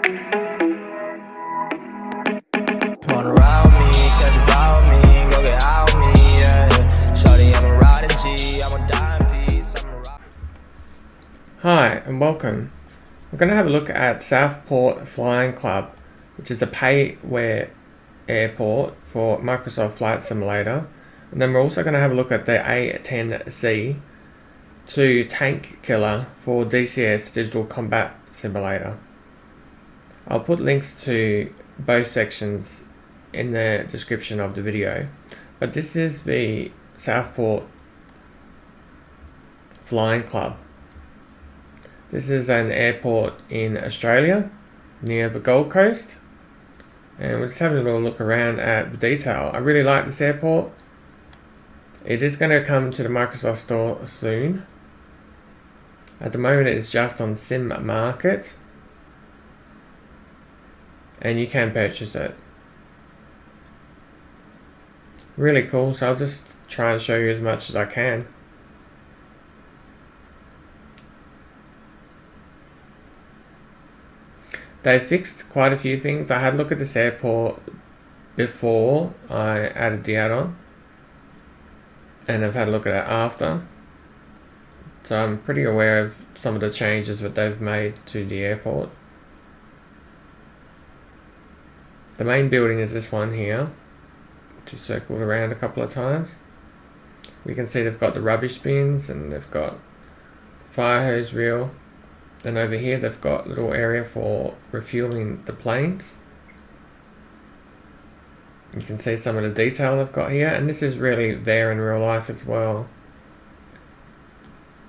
Wanna ride with me, catch a vibe with me, go get out with me, yeah. Shawty, I'm a riding G, I'm a dying piece, I'm a ride. Hi and welcome. We're going to have a look at Southport Flying Club, which is a pay-wear airport for Microsoft Flight Simulator. And then we're also going to have a look at the A10C to Tank Killer for DCS Digital Combat Simulator. I'll put links to both sections in the description of the video, but this is the Southport Flying Club. This is an airport in Australia near the Gold Coast, and we're just having a little look around at the detail. I really like this airport. It is going to come to the Microsoft store soon. At the moment it is just on Sim Market, and you can purchase it. Really cool, so I'll just try and show you as much as I can. They fixed quite a few things. I had a look at this airport before I added the add-on, and I've had a look at it after. So I'm pretty aware of some of the changes that they've made to the airport. The main building is this one here, which is circled around a couple of times. We can see they've got the rubbish bins and they've got the fire hose reel. And over here they've got a little area for refueling the planes. You can see some of the detail they've got here, and this is really there in real life as well.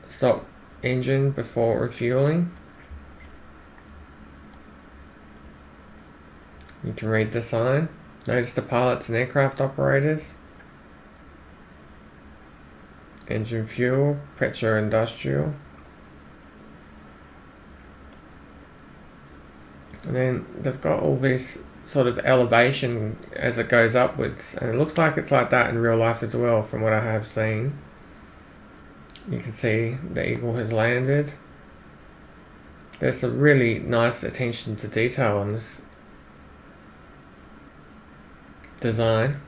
Stop engine before refueling. You can read the sign. Notice the pilots and aircraft operators. Engine fuel, petrol industrial. And then they've got all this sort of elevation as it goes upwards, and it looks like it's like that in real life as well from what I have seen. You can see the Eagle has landed. There's some really nice attention to detail on this design.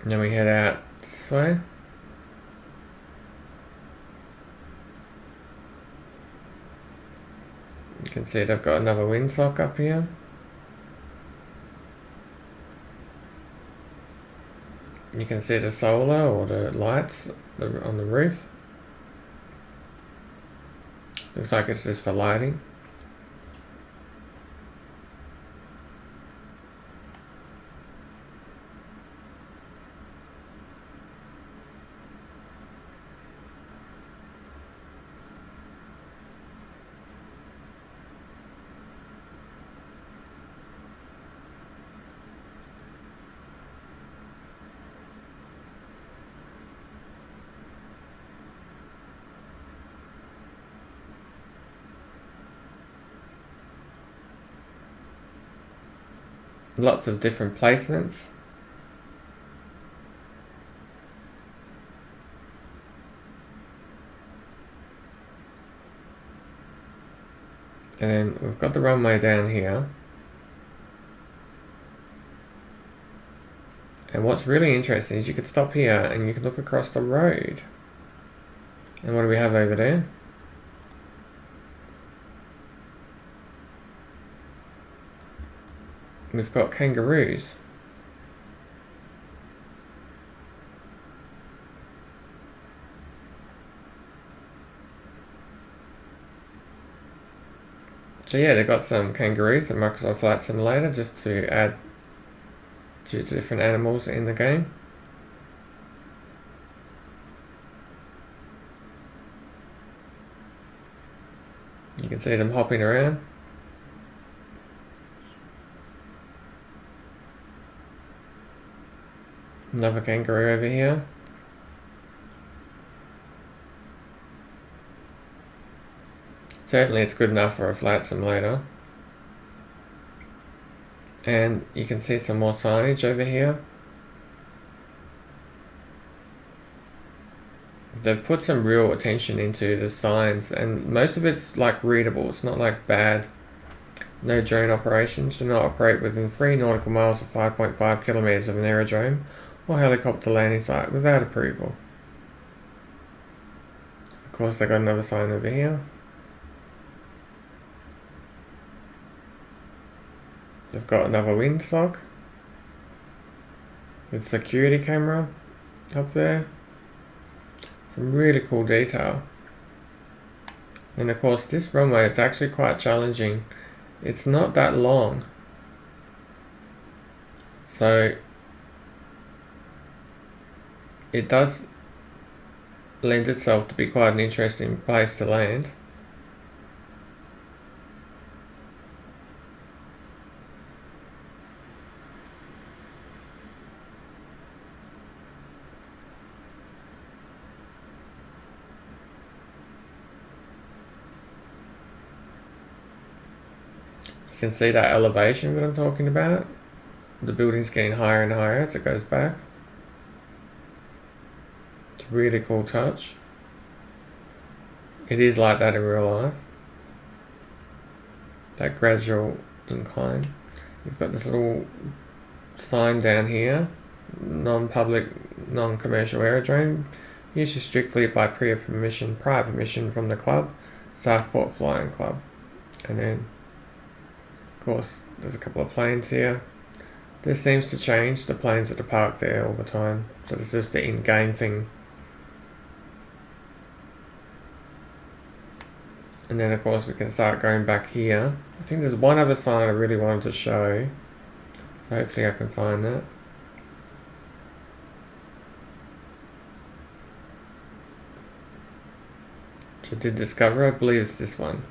And then we head out this way. You can see they've got another windsock up here. You can see the solar or the lights on the roof. Looks like it's just for lighting. Lots of different placements. And then we've got the runway down here. And what's really interesting is you could stop here and you can look across the road. And what do we have over there? We've got kangaroos. So yeah, they've got some kangaroos in Microsoft Flight Simulator just to add to the different animals in the game. You can see them hopping around. Another kangaroo over here. Certainly it's good enough for a flight simulator. And you can see some more signage over here. they've put some real attention into the signs, and most of it's like readable. It's not like bad. No drone operations. Do not operate within 3 nautical miles of 5.5 kilometers of an aerodrome or helicopter landing site without approval. Of course, they got another sign over here. They've got another windsock with security camera up there. Some really cool detail. And of course, this runway is actually quite challenging. It's not that long, so it does lend itself to be quite an interesting place to land. You can see that elevation that I'm talking about. The building's getting higher and higher as it goes back. It's a really cool touch. It is like that in real life. That gradual incline. You've got this little sign down here. Non-public, non-commercial aerodrome. Used strictly by prior permission from the club, Southport Flying Club. And then of course, there's a couple of planes here. This seems to change. The planes that are parked there all the time. So this is the in-game thing. And then of course we can start going back here. I think there's one other sign I really wanted to show. So hopefully I can find that. Which I did discover. I believe it's this one.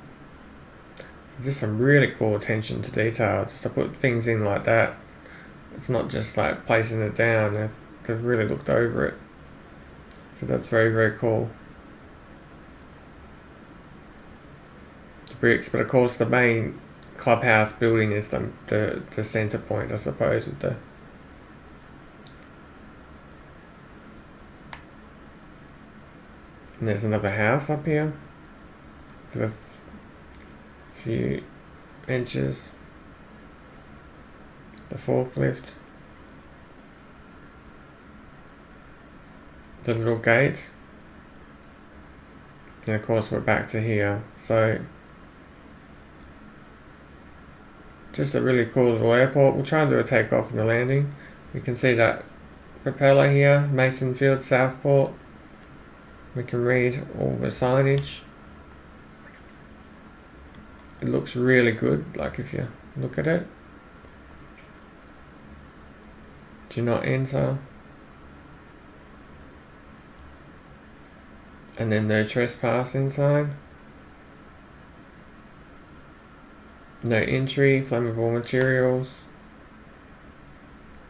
Just some really cool attention to detail, just to put things in like that. It's not just like placing it down, they've really looked over it. So that's very, very cool. The bricks, but of course the main clubhouse building is the centre point, I suppose, with the and there's another house up here with a few inches. The forklift. The little gate. And of course we're back to here. So just a really cool little airport. We'll try and do a takeoff and a landing. We can see that propeller here, Mason Field, Southport. We can read all the signage. It looks really good, like if you look at it. Do not enter. And then no trespassing sign. No entry, flammable materials.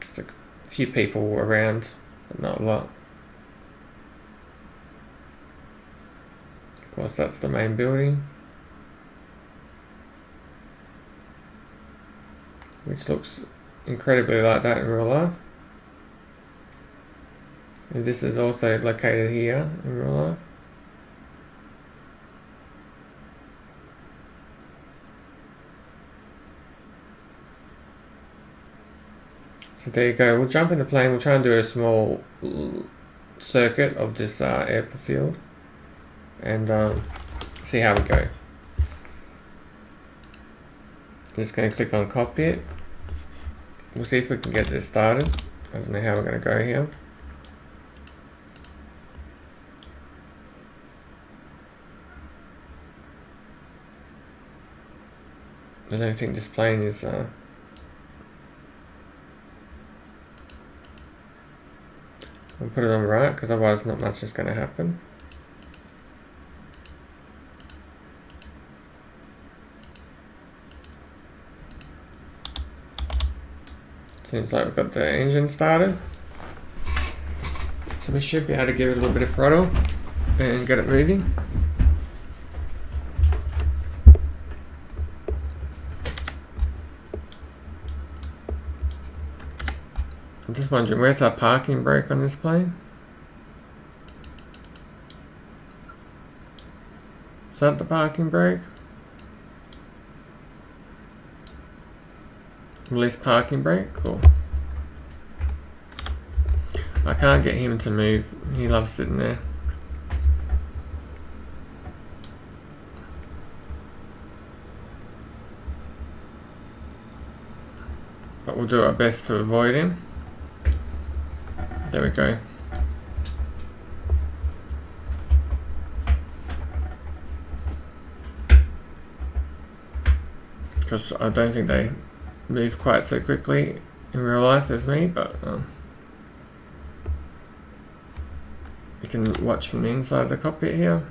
Just a few people around, but not a lot. Of course, that's the main building, which looks incredibly like that in real life. And this is also located here in real life. So there you go. We'll jump in the plane. We'll try and do a small circuit of this airfield and see how we go. Just going to click on cockpit. We'll see if we can get this started. I don't know how we're going to go here. I don't think this plane is I'll put it on right, because otherwise not much is going to happen. Seems like we've got the engine started. So we should be able to give it a little bit of throttle and get it moving. I'm just wondering, where's our parking brake on this plane? Is that the parking brake? Release parking brake? Cool. I can't get him to move. He loves sitting there. But we'll do our best to avoid him. There we go. Because I don't think they move quite so quickly in real life as me, but you can watch from the inside of the cockpit here.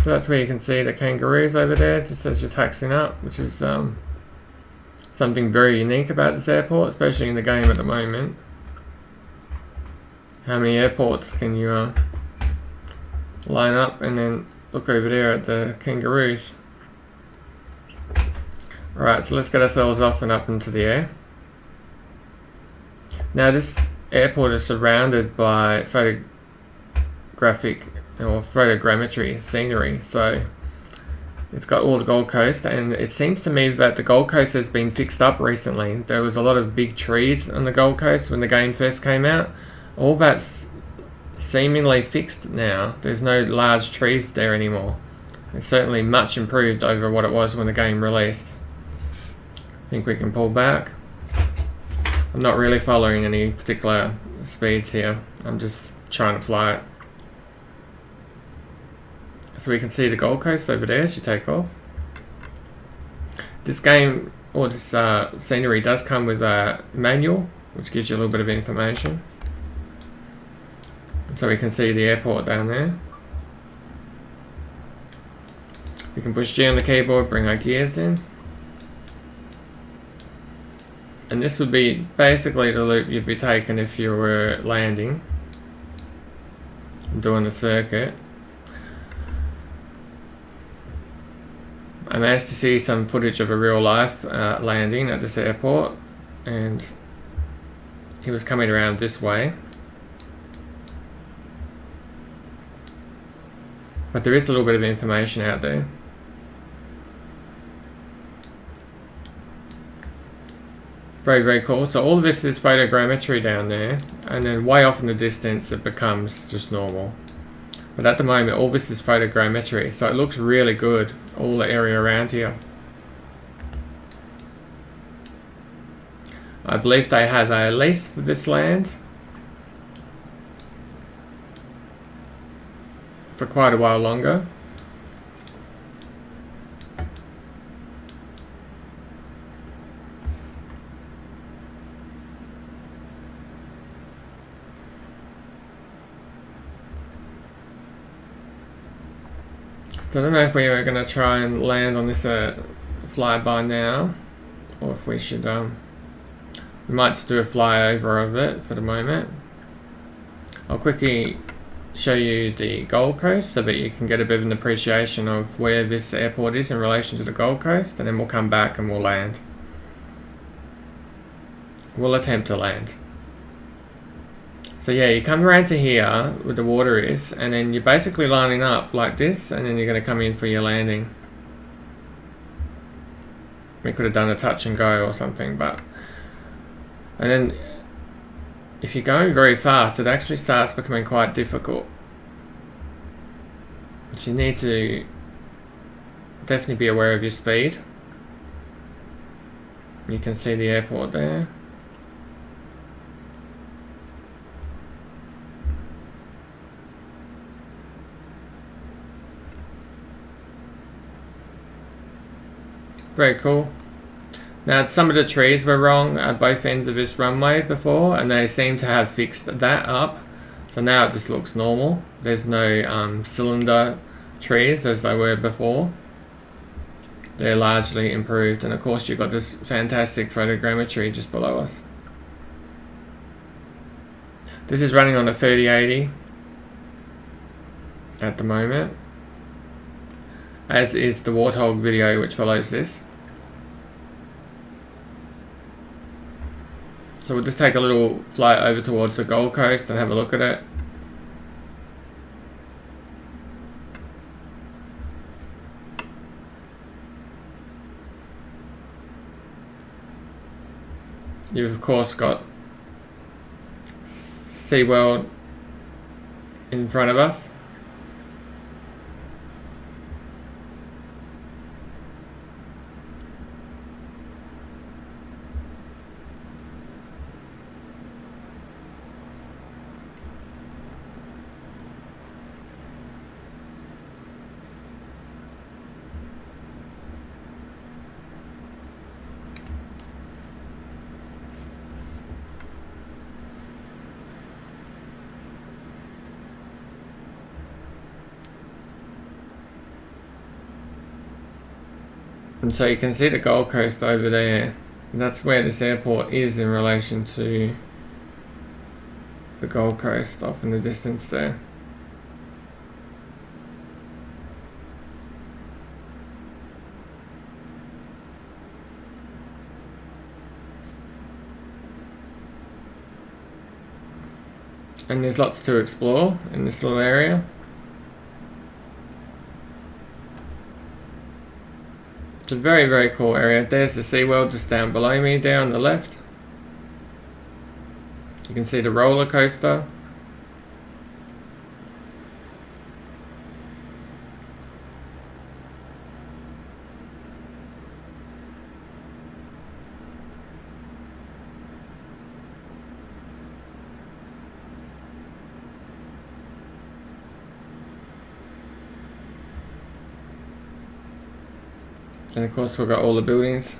So that's where you can see the kangaroos over there, just as you're taxiing up, which is something very unique about this airport, especially in the game at the moment. How many airports can you line up and then look over there at the kangaroos? Alright, so let's get ourselves off and up into the air. Now this airport is surrounded by photographic or photogrammetry scenery, so it's got all the Gold Coast, and it seems to me that the Gold Coast has been fixed up recently. There was a lot of big trees on the Gold Coast when the game first came out. All that's seemingly fixed now. There's no large trees there anymore. It's certainly much improved over what it was when the game released. I think we can pull back. I'm not really following any particular speeds here. I'm just trying to fly it. So we can see the Gold Coast over there as you take off. This game, or this scenery, does come with a manual, which gives you a little bit of information. So we can see the airport down there. We can push G on the keyboard, bring our gears in. And this would be basically the loop you'd be taking if you were landing, doing the circuit. I managed to see some footage of a real life landing at this airport, and he was coming around this way. But there is a little bit of information out there. Very, very cool. So all of this is photogrammetry down there, and then way off in the distance it becomes just normal. But at the moment all this is photogrammetry, so it looks really good, all the area around here. I believe they have a lease for this land for quite a while longer. So I don't know if we are going to try and land on this flyby now, or if we should, we might just do a flyover of it for the moment. I'll quickly show you the Gold Coast so that you can get a bit of an appreciation of where this airport is in relation to the Gold Coast, and then we'll come back and we'll land. We'll attempt to land. So yeah, you come around to here where the water is, and then you're basically lining up like this, and then you're going to come in for your landing. We could have done a touch and go or something, but... And then if you're going very fast, it actually starts becoming quite difficult. So you need to definitely be aware of your speed. You can see the airport there. Very cool. Now some of the trees were wrong at both ends of this runway before, and they seem to have fixed that up. So now it just looks normal. There's no cylinder trees as they were before. They're largely improved, and of course you've got this fantastic photogrammetry just below us. This is running on a 3080 at the moment, as is the Warthog video which follows this. So we'll just take a little flight over towards the Gold Coast and have a look at it. You've of course got SeaWorld in front of us. And so you can see the Gold Coast over there. And that's where this airport is in relation to the Gold Coast off in the distance there. And there's lots to explore in this little area. It's a very, very cool area. There's the SeaWorld just down below me there on the left. You can see the roller coaster. And of course we've got all the buildings.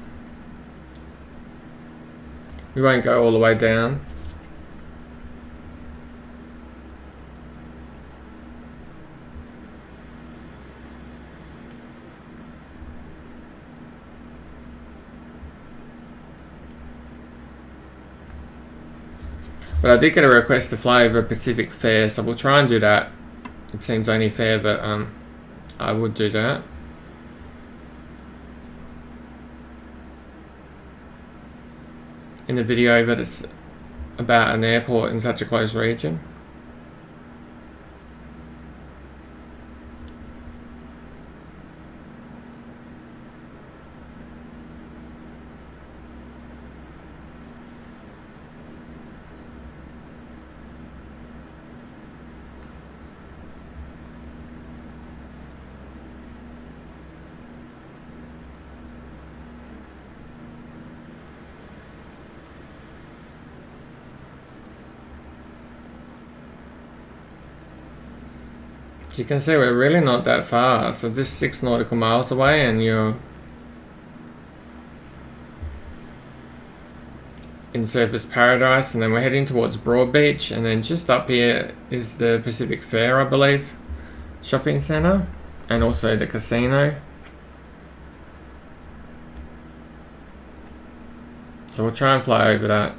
We won't go all the way down. But I did get a request to fly over Pacific Fair, so we'll try and do that. It seems only fair that I would do that. In a video that is about an airport in such a close region. You can see we're really not that far, so just 6 nautical miles away and you're in Surfers Paradise, and then we're heading towards Broadbeach, and then just up here is the Pacific Fair, I believe, shopping centre, and also the casino. So we'll try and fly over that.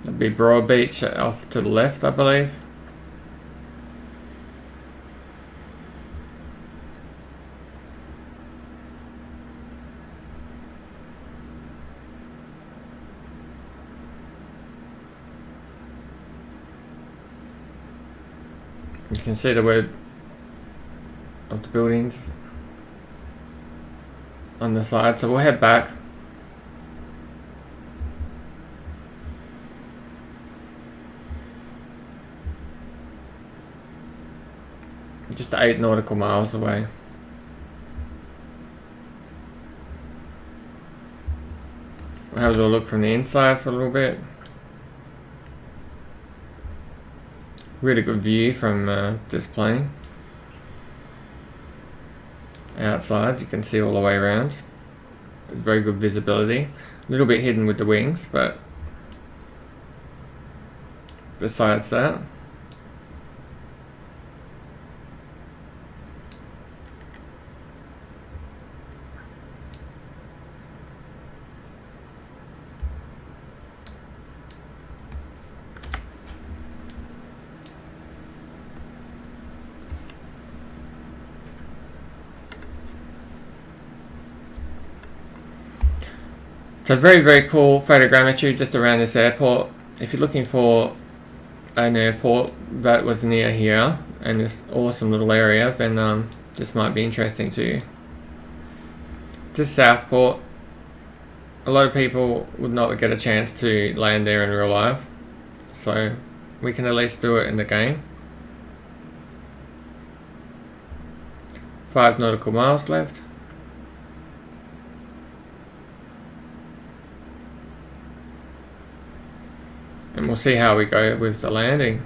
That'd be Broadbeach off to the left, I believe. You can see the word of the buildings on the side, so we'll head back. Just 8 nautical miles away. We'll have a look from the inside for a little bit. Really good view from this plane. Outside, you can see all the way around. It's very good visibility. A little bit hidden with the wings, but besides that, So very, very cool photogrammetry just around this airport. If you're looking for an airport that was near here and this awesome little area, then this might be interesting to you. Just Southport. A lot of people would not get a chance to land there in real life, so we can at least do it in the game. 5 nautical miles left. And we'll see how we go with the landing.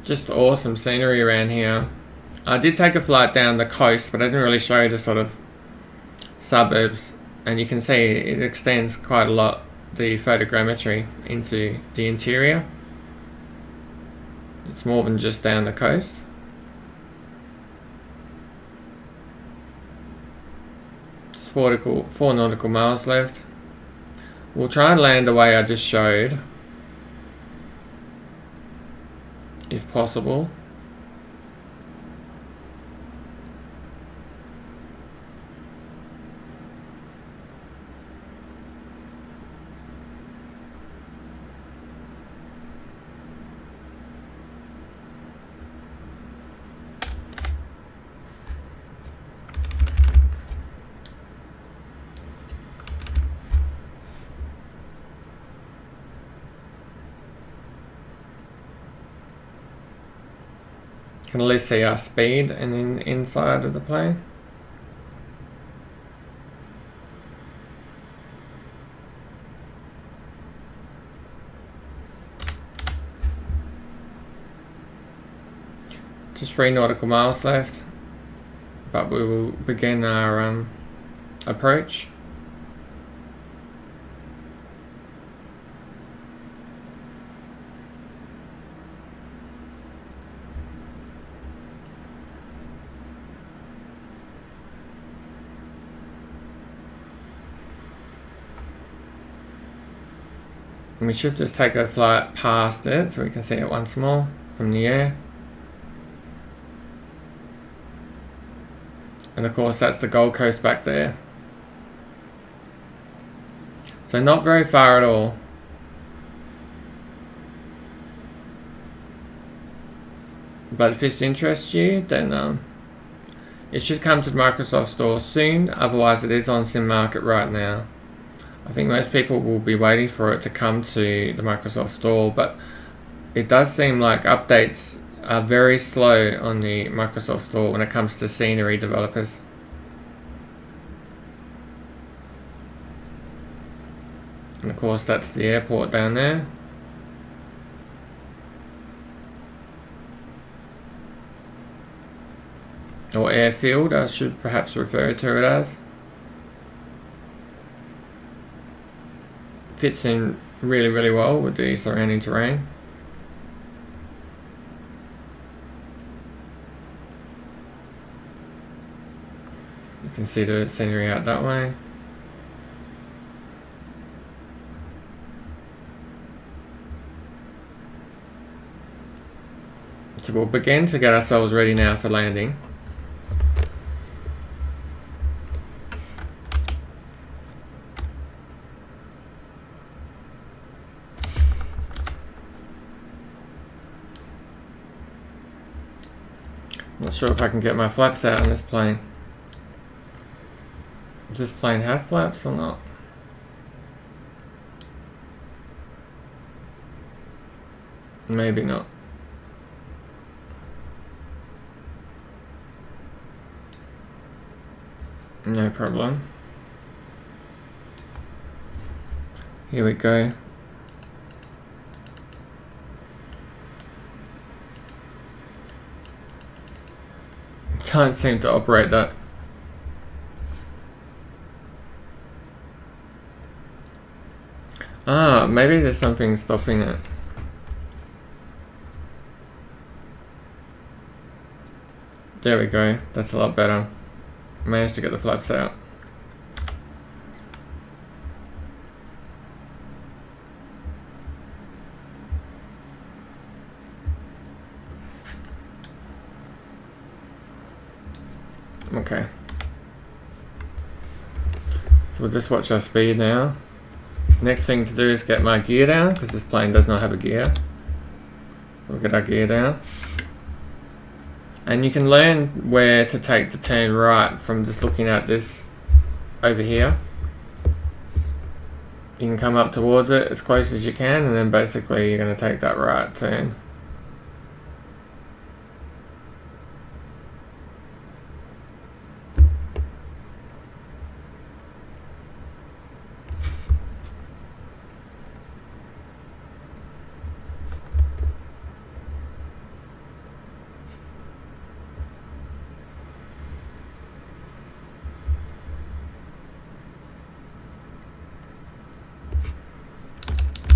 Just awesome scenery around here. I did take a flight down the coast, but I didn't really show you the sort of suburbs, and you can see it extends quite a lot, the photogrammetry, into the interior. It's more than just down the coast. It's 4 nautical miles left. We'll try and land the way I just showed, if possible. Can at least see our speed and then inside of the plane. Just 3 nautical miles left, but we will begin our approach. And we should just take a flight past it so we can see it once more from the air. And of course that's the Gold Coast back there. So not very far at all. But if this interests you, then it should come to the Microsoft Store soon. Otherwise it is on Sim Market right now. I think most people will be waiting for it to come to the Microsoft Store, but it does seem like updates are very slow on the Microsoft Store when it comes to scenery developers. And of course that's the airport down there. Or airfield, I should perhaps refer to it as. Fits in really, really well with the surrounding terrain. You can see the scenery out that way. So we'll begin to get ourselves ready now for landing. Not sure if I can get my flaps out on this plane. Does this plane have flaps or not? Maybe not. No problem. Here we go. Can't seem to operate that. Ah, maybe there's something stopping it. There we go. That's a lot better. Managed to get the flaps out. Okay. So we'll just watch our speed now. Next thing to do is get my gear down, because this plane does not have a gear. So we'll get our gear down. And you can learn where to take the turn right from just looking at this over here. You can come up towards it as close as you can, and then basically you're going to take that right turn.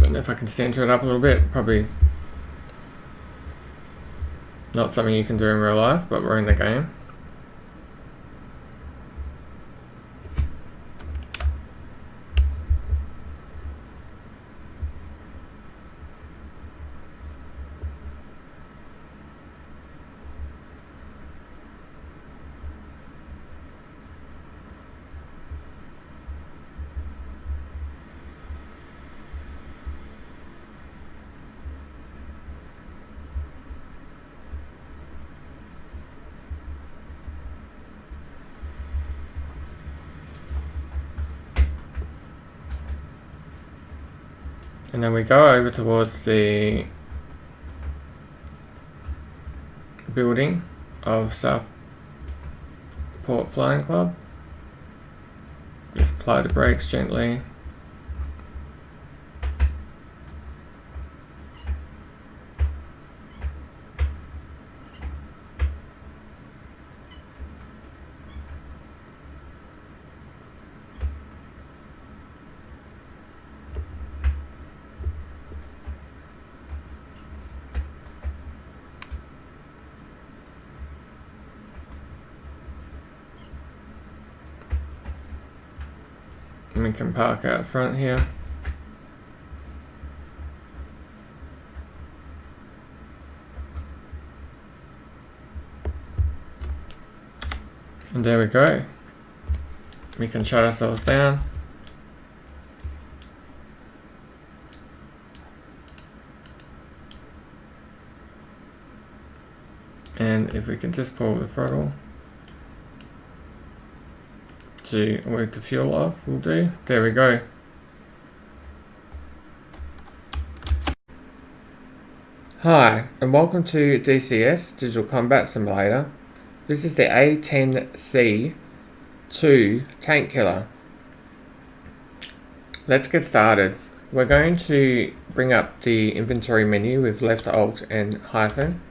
And if I can center it up a little bit, probably not something you can do in real life, but we're in the game. And then we go over towards the building of Southport Flying Club. Just apply the brakes gently. And we can park out front here. And there we go. We can shut ourselves down. And if we can just pull the throttle to work the fuel off, will do. There we go. Hi, and welcome to DCS, Digital Combat Simulator. This is the A10C2 tank killer. Let's get started. We're going to bring up the inventory menu with left alt and hyphen.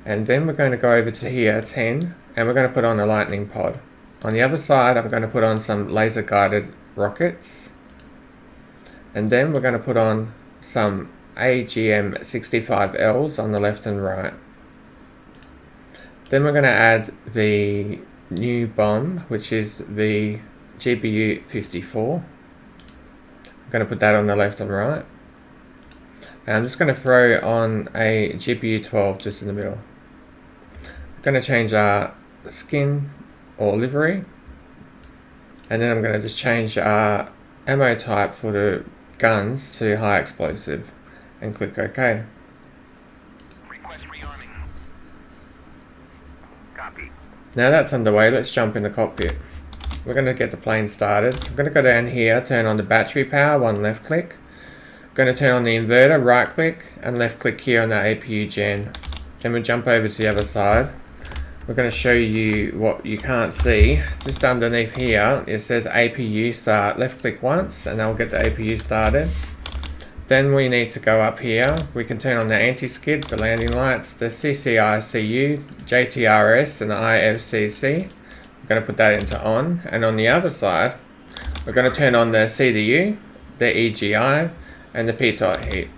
And then we're going to go over to here, 10, and we're going to put on a lightning pod. On the other side, I'm going to put on some laser guided rockets. And then we're going to put on some AGM 65Ls on the left and right. Then we're going to add the new bomb, which is the GBU 54. I'm going to put that on the left and right. And I'm just going to throw on a GBU 12 just in the middle. I'm going to change our skin or livery, and then I'm going to just change our ammo type for the guns to high explosive and click OK. Request rearming. Copy. Now that's underway, let's jump in the cockpit. We're going to get the plane started. So I'm going to go down here, turn on the battery power, one left click. I'm going to turn on the inverter, right click, and left click here on the APU gen. Then we'll jump over to the other side. We're going to show you what you can't see. Just underneath here, it says APU start. Left click once and that'll get the APU started. Then we need to go up here. We can turn on the anti-skid, the landing lights, the CCI-CU, JTRS and the IFCC. We're going to put that into on. And on the other side, we're going to turn on the CDU, the EGI and the pitot heat.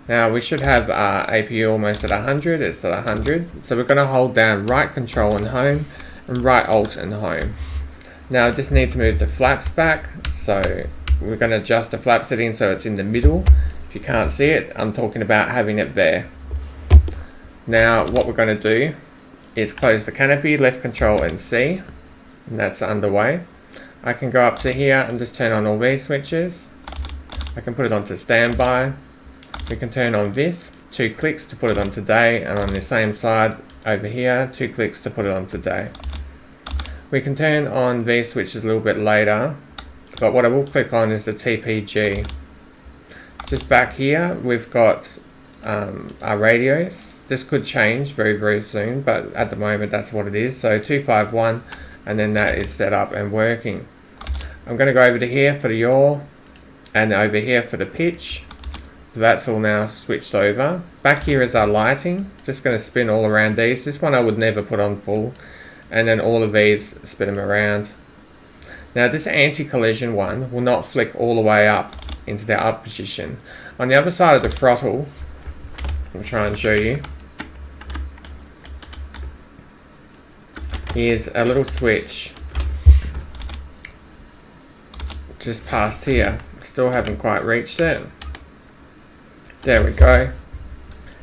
Now we should have our APU almost at 100, it's at 100. So we're going to hold down right control and home and right alt and home. Now I just need to move the flaps back. So we're going to adjust the flap setting so it's in the middle. If you can't see it, I'm talking about having it there. Now what we're going to do is close the canopy, left control and C, and that's underway. I can go up to here and just turn on all these switches. I can put it onto standby. We can turn on this, 2 clicks to put it on today, and on the same side over here, 2 clicks to put it on today. We can turn on these switches a little bit later, but what I will click on is the TPG. Just back here, we've got our radios. This could change very, very soon, but at the moment that's what it is. So 251, and then that is set up and working. I'm going to go over to here for the yaw, and over here for the pitch. So that's all now switched over. Back here is our lighting. Just going to spin all around these. This one I would never put on full. And then all of these, spin them around. Now this anti-collision one will not flick all the way up into the up position. On the other side of the throttle, I'll try and show you. Here's a little switch just past here. Still haven't quite reached it. There we go.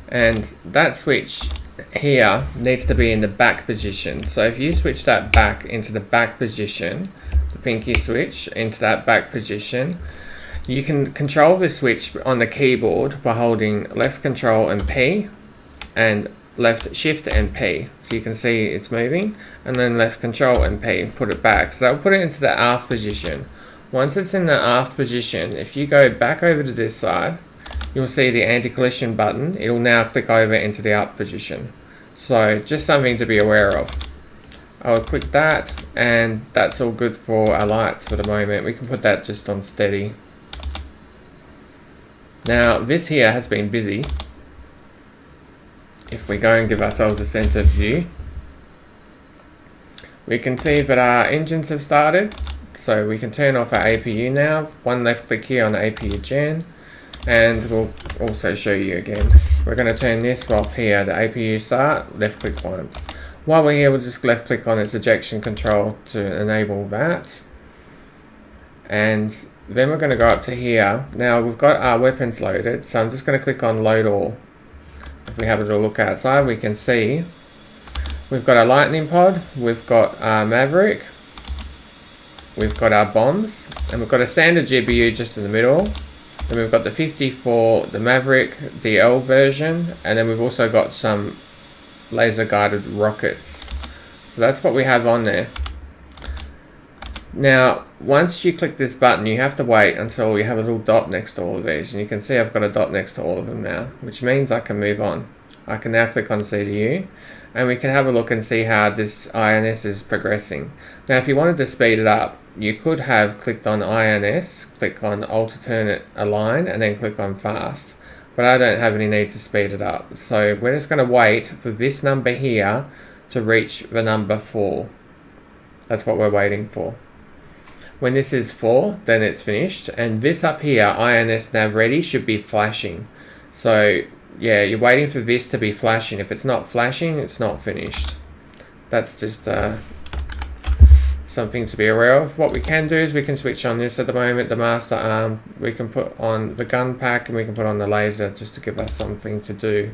And that switch here needs to be in the back position. So if you switch that back into the back position, the pinky switch into that back position, you can control the switch on the keyboard by holding left control and P and left shift and P. So you can see it's moving, and then left control and P, put it back. So that will put it into the aft position. Once it's in the aft position, if you go back over to this side, you'll see the anti-collision button. It will now click over into the up position. So just something to be aware of. I'll click that, and that's all good for our lights for the moment. We can put that just on steady. Now this here has been busy. If we go and give ourselves a centered view, we can see that our engines have started. So we can turn off our APU now. One left click here on the APU gen, and we'll also show you again. We're going to turn this off here, the APU start, left click once. While we're here, we'll just left click on its ejection control to enable that. And then we're going to go up to here. Now we've got our weapons loaded, so I'm just going to click on load all. If we have a little look outside, we can see we've got our lightning pod, we've got our Maverick, we've got our bombs, and we've got a standard GPU just in the middle. Then we've got the 54, the Maverick DL version, and then we've also got some laser guided rockets. So that's what we have on there. Now once you click this button, you have to wait until you have a little dot next to all of these, and you can see I've got a dot next to all of them now, which means I can move on. I can now click on CDU, and we can have a look and see how this INS is progressing. Now if you wanted to speed it up, you could have clicked on INS, click on alternate align, and then click on fast. But I don't have any need to speed it up. So we're just going to wait for this number here to reach the number 4. That's what we're waiting for. When this is 4, then it's finished. And this up here, INS nav ready, should be flashing. So yeah, you're waiting for this to be flashing. If it's not flashing, it's not finished. That's just something to be aware of. What we can do is we can switch on this at the moment, the master arm. We can put on the gun pack, and we can put on the laser just to give us something to do.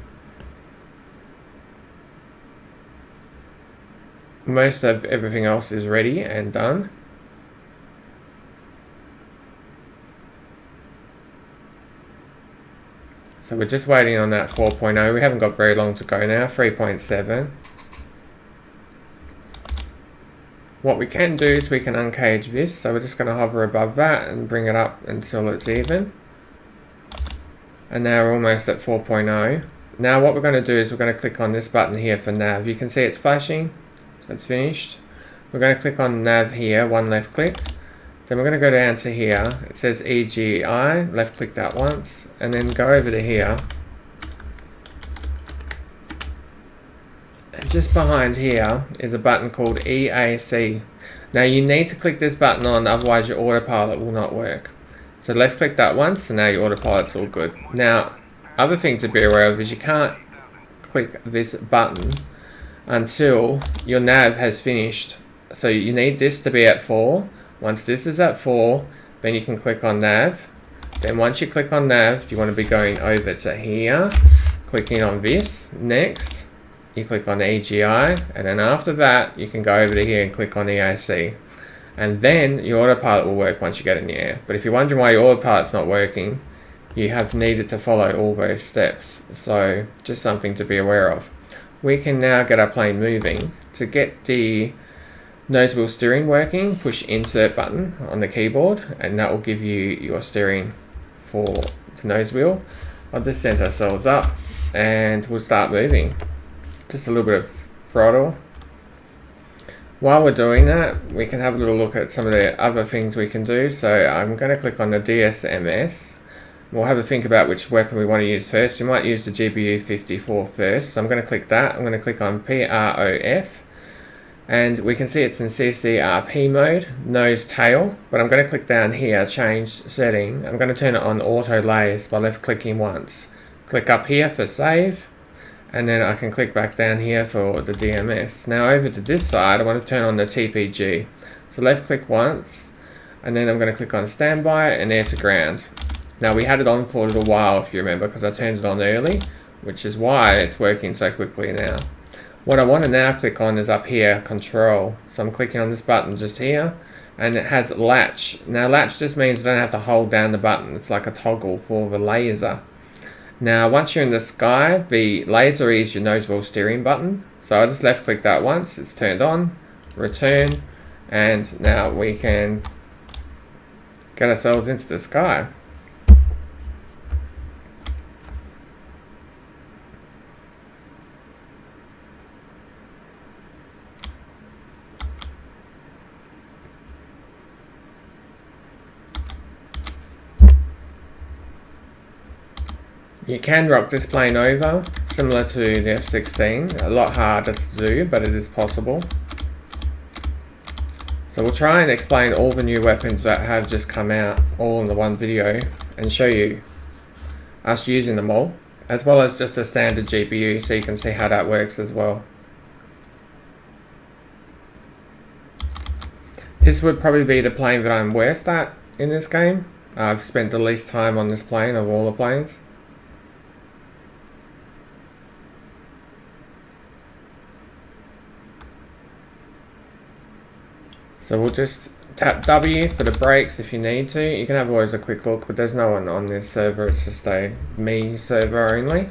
Most of everything else is ready and done. So we're just waiting on that 4.0. We haven't got very long to go now, 3.7. What we can do is we can uncage this. So we're just going to hover above that and bring it up until it's even. And now we're almost at 4.0. Now what we're going to do is we're going to click on this button here for nav. You can see it's flashing, so it's finished. We're going to click on nav here, one left click. Then we're going to go down to here. It says EGI, left click that once, and then go over to here. And just behind here is a button called EAC. Now you need to click this button on, otherwise your autopilot will not work. So left click that once, and now your autopilot's all good. Now, other thing to be aware of is you can't click this button until your nav has finished. So you need this to be at 4. Once this is at 4, then you can click on nav. Then once you click on nav, you want to be going over to here, clicking on this next, you click on EGI, and then after that you can go over to here and click on EAC, and then your autopilot will work once you get in the air. But if you're wondering why your autopilot's not working, you have needed to follow all those steps, so just something to be aware of. We can now get our plane moving. To get the nose wheel steering working, push insert button on the keyboard, and that will give you your steering for the nose wheel. I'll just set ourselves up and we'll start moving. Just a little bit of throttle. While we're doing that, we can have a little look at some of the other things we can do. So I'm going to click on the DSMS. We'll have a think about which weapon we want to use first. We might use the GBU-54 first. So I'm going to click that. I'm going to click on PROF. And we can see it's in CCRP mode, nose tail. But I'm going to click down here, change setting. I'm going to turn it on auto layers by left clicking once. Click up here for save. And then I can click back down here for the DMS. Now over to this side, I want to turn on the TPG. So left click once. And then I'm going to click on standby and air to ground. Now we had it on for a little while, if you remember, because I turned it on early, which is why it's working so quickly now. What I want to now click on is up here, control. So I'm clicking on this button just here, and it has latch. Now latch just means I don't have to hold down the button. It's like a toggle for the laser. Now once you're in the sky, the laser is your nose wheel steering button. So I just left click that once, it's turned on, return, and now we can get ourselves into the sky. You can rock this plane over, similar to the F-16, a lot harder to do, but it is possible. So we'll try and explain all the new weapons that have just come out, all in the one video, and show you us using them all, as well as just a standard GPU, so you can see how that works as well. This would probably be the plane that I'm worst at in this game. I've spent the least time on this plane of all the planes. So we'll just tap W for the brakes if you need to. You can have always a quick look, but there's no one on this server. It's just a me server only.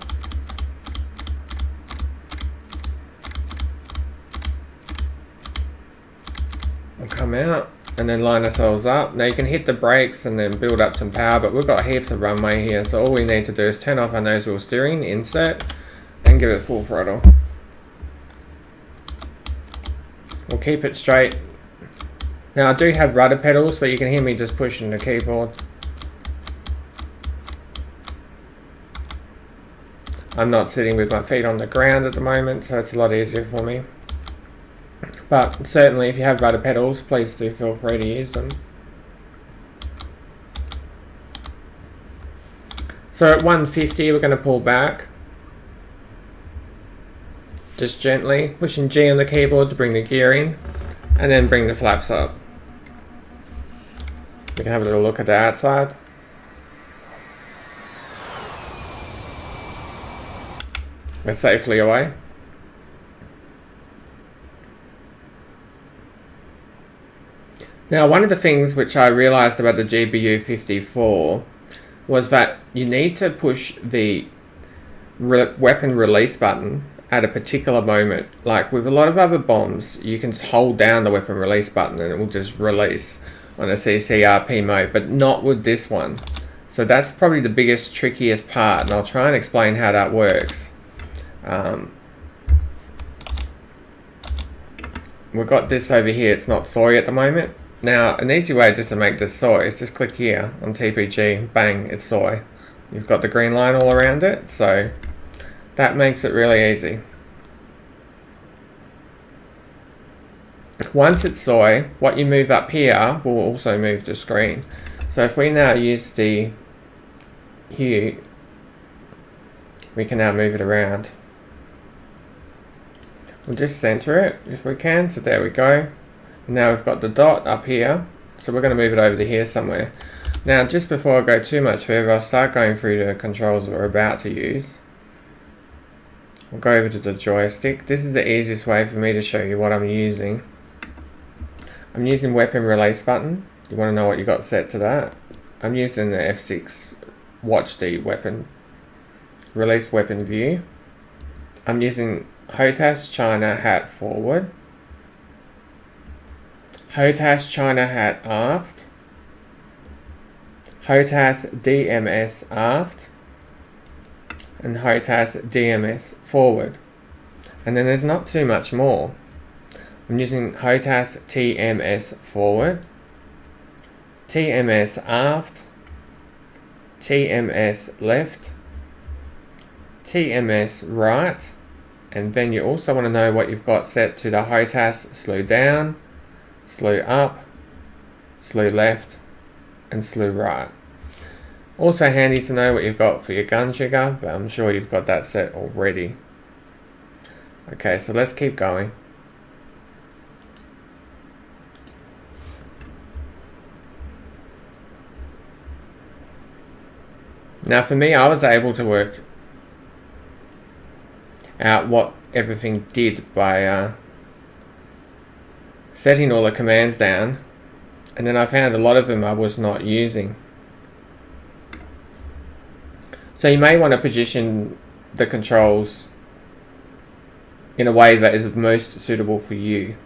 We'll come out and then line ourselves up. Now you can hit the brakes and then build up some power, but we've got heaps of runway here. So all we need to do is turn off our nose wheel steering, insert, and give it full throttle. We'll keep it straight. Now I do have rudder pedals, but you can hear me just pushing the keyboard. I'm not sitting with my feet on the ground at the moment, so it's a lot easier for me. But certainly if you have rudder pedals, please do feel free to use them. So at 150 we're going to pull back. Just gently, pushing G on the keyboard to bring the gear in, and then bring the flaps up. We can have a little look at the outside. We're safely away. Now one of the things which I realized about the GBU-54 was that you need to push the weapon release button at a particular moment. Like with a lot of other bombs, you can hold down the weapon release button and it will just release on a CCRP mode, but not with this one. So that's probably the biggest, trickiest part, and I'll try and explain how that works. We've got this over here, it's not soy at the moment. Now an easy way just to make this soy is just click here on TPG, bang, it's soy. You've got the green line all around it, so that makes it really easy. Once it's soy, what you move up here will also move the screen. So if we now use the hue, we can now move it around. We'll just center it if we can, so there we go. And now we've got the dot up here, so we're going to move it over to here somewhere. Now just before I go too much further, I'll start going through the controls that we're about to use. We'll go over to the joystick. This is the easiest way for me to show you what I'm using. I'm using weapon release button. You want to know what you got set to that. I'm using the F6 watch D weapon release weapon view. I'm using HOTAS China hat forward, HOTAS China hat aft, HOTAS DMS aft, and HOTAS DMS forward. And then there's not too much more. I'm using HOTAS TMS forward, TMS aft, TMS left, TMS right, and then you also want to know what you've got set to the HOTAS slew down, slew up, slew left, and slew right. Also handy to know what you've got for your gun trigger, but I'm sure you've got that set already. Okay, so let's keep going. Now for me, I was able to work out what everything did by setting all the commands down, and then I found a lot of them I was not using. So you may want to position the controls in a way that is most suitable for you.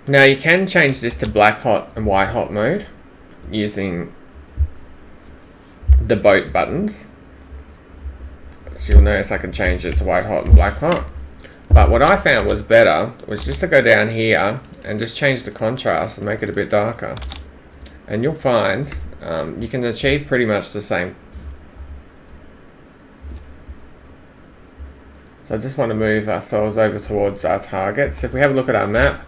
Now you can change this to black hot and white hot mode using the boat buttons. So you'll notice I can change it to white hot and black hot. But what I found was better was just to go down here and just change the contrast and make it a bit darker. And you'll find you can achieve pretty much the same. So I just want to move ourselves over towards our targets. If we have a look at our map,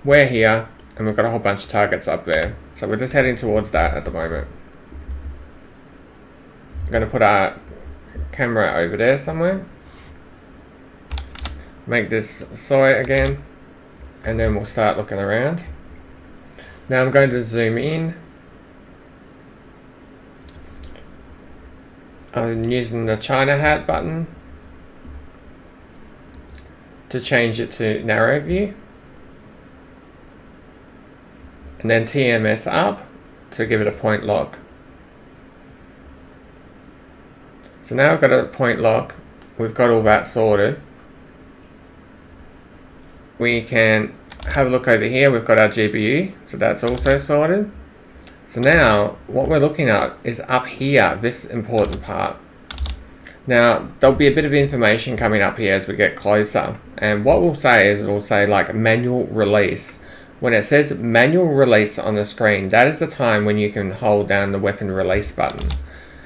we're here and we've got a whole bunch of targets up there. So we're just heading towards that at the moment. I'm going to put our camera over there somewhere. Make this soy again, and then we'll start looking around. Now I'm going to zoom in. I'm using the China hat button to change it to narrow view, and then TMS up to give it a point lock. So now I've got a point lock, we've got all that sorted. We can have a look over here, we've got our GPU, so that's also sorted. So now what we're looking at is up here, this important part. Now there'll be a bit of information coming up here as we get closer, and what we'll say is it'll say like manual release. When it says manual release on the screen, that is the time when you can hold down the weapon release button.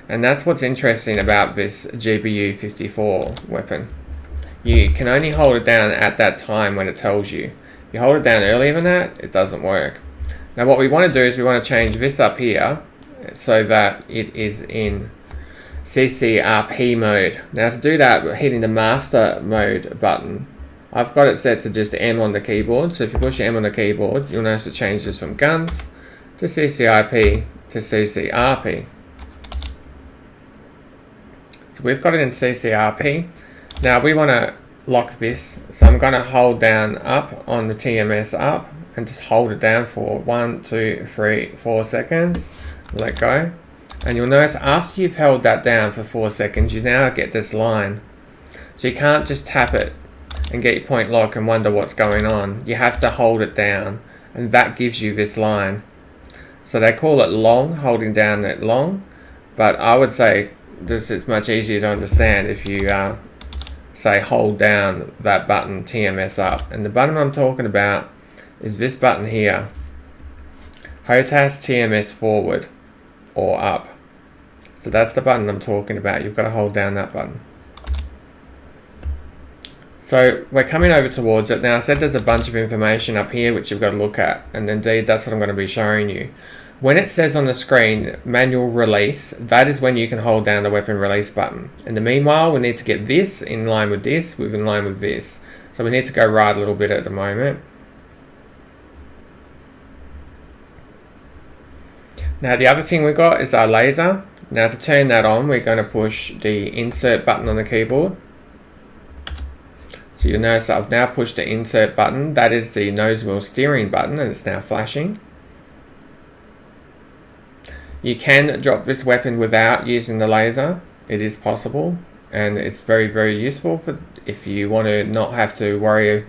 And that's what's interesting about this GBU 54 weapon. You can only hold it down at that time when it tells you. If you hold it down earlier than that, it doesn't work. Now what we want to do is we want to change this up here so that it is in CCRP mode. Now to do that, we're hitting the master mode button. I've got it set to just M on the keyboard, so if you push M on the keyboard, you'll notice it changes from guns to CCRP to CCRP. So we've got it in CCRP. Now we want to lock this, so I'm going to hold down up on the TMS up and just hold it down for 1, 2, 3, 4 seconds. Let go. And you'll notice after you've held that down for 4 seconds, you now get this line. So you can't just tap it and get your point lock and wonder what's going on. You have to hold it down, and that gives you this line. So they call it long, holding down that long, but I would say this is much easier to understand if you say hold down that button TMS up. And the button I'm talking about is this button here, HOTAS TMS forward or up. So that's the button I'm talking about. You've got to hold down that button. So we're coming over towards it. Now I said there's a bunch of information up here which you've got to look at, and indeed that's what I'm going to be showing you. When it says on the screen manual release, that is when you can hold down the weapon release button. In the meanwhile, we need to get this in line with this, in line with this. So we need to go right a little bit at the moment. Now the other thing we got is our laser. Now to turn that on, we're going to push the insert button on the keyboard. So you'll notice that I've now pushed the insert button. That is the nose wheel steering button, and it's now flashing. You can drop this weapon without using the laser. It is possible, and it's very, very useful for if you want to not have to worry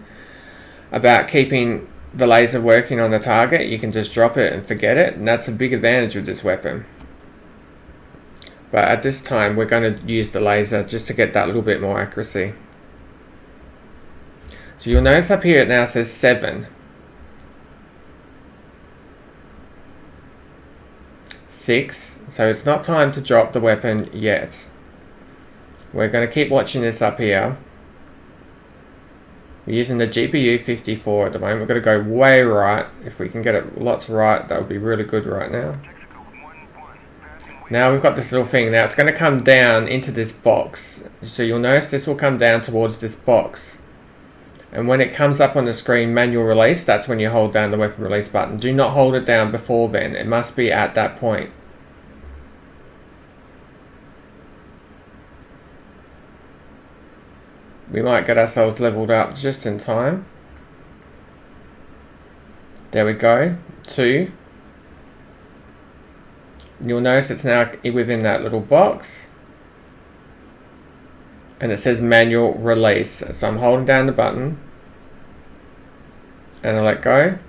about keeping the laser working on the target. You can just drop it and forget it, and that's a big advantage with this weapon. But at this time, we're going to use the laser just to get that little bit more accuracy. So you'll notice up here it now says 7. 6. So it's not time to drop the weapon yet. We're going to keep watching this up here. We're using the GPU 54 at the moment. We're going to go way right. If we can get it lots right, that would be really good right now. Now we've got this little thing. Now it's going to come down into this box. So you'll notice this will come down towards this box. And when it comes up on the screen, manual release, that's when you hold down the weapon release button. Do not hold it down before then. It must be at that point. We might get ourselves leveled up just in time. There we go. 2. You'll notice it's now within that little box. And it says manual release. So I'm holding down the button. And I let go.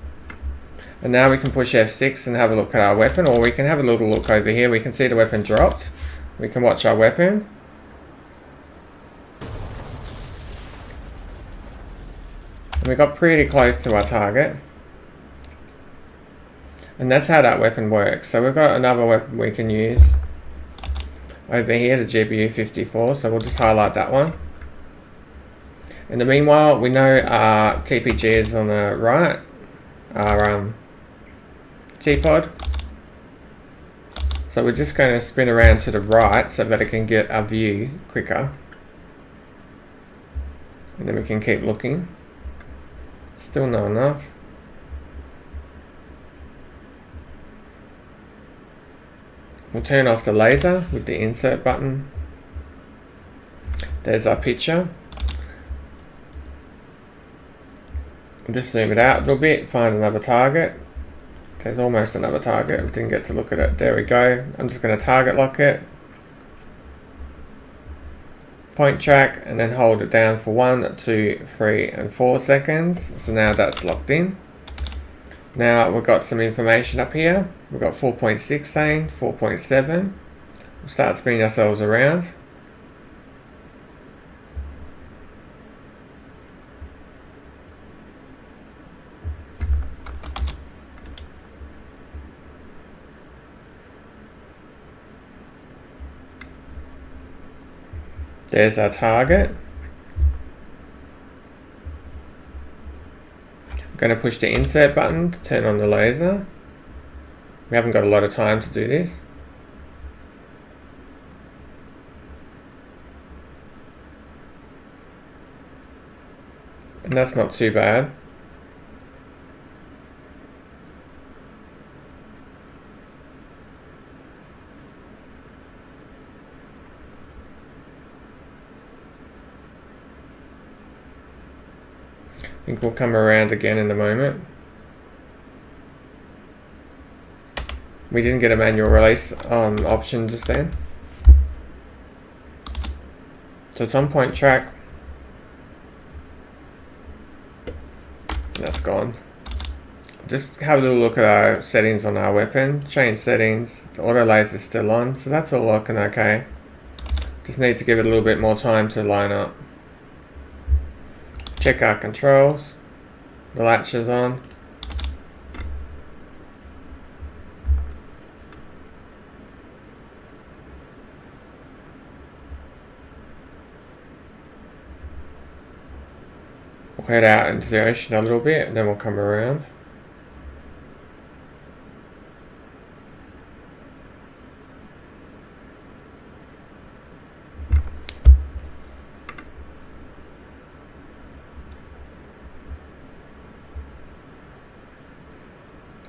And now we can push F6 and have a look at our weapon. Or we can have a little look over here. We can see the weapon dropped. We can watch our weapon. And we got pretty close to our target. And that's how that weapon works. So we've got another weapon we can use. Over here, the GPU 54, so we'll just highlight that one. In the meanwhile, we know our TPG is on the right, our T-pod. So we're just going to spin around to the right so that it can get our view quicker. And then we can keep looking. Still not enough. We'll turn off the laser with the insert button. There's our picture. Just zoom it out a little bit, find another target. There's almost another target, we didn't get to look at it. There we go. I'm just going to target lock it. Point track and then hold it down for 1, 2, 3 and 4 seconds. So now that's locked in. Now we've got some information up here. We've got 4.6 saying, 4.7. We'll start spinning ourselves around. There's our target. I'm going to push the insert button to turn on the laser. We haven't got a lot of time to do this. And that's not too bad. I think we'll come around again in a moment. We didn't get a manual release option just then. So it's on point track. That's gone. Just have a little look at our settings on our weapon. Change settings. The auto laser is still on, so that's all working okay. Just need to give it a little bit more time to line up. Check our controls. The latch is on. We'll head out into the ocean a little bit and then we'll come around.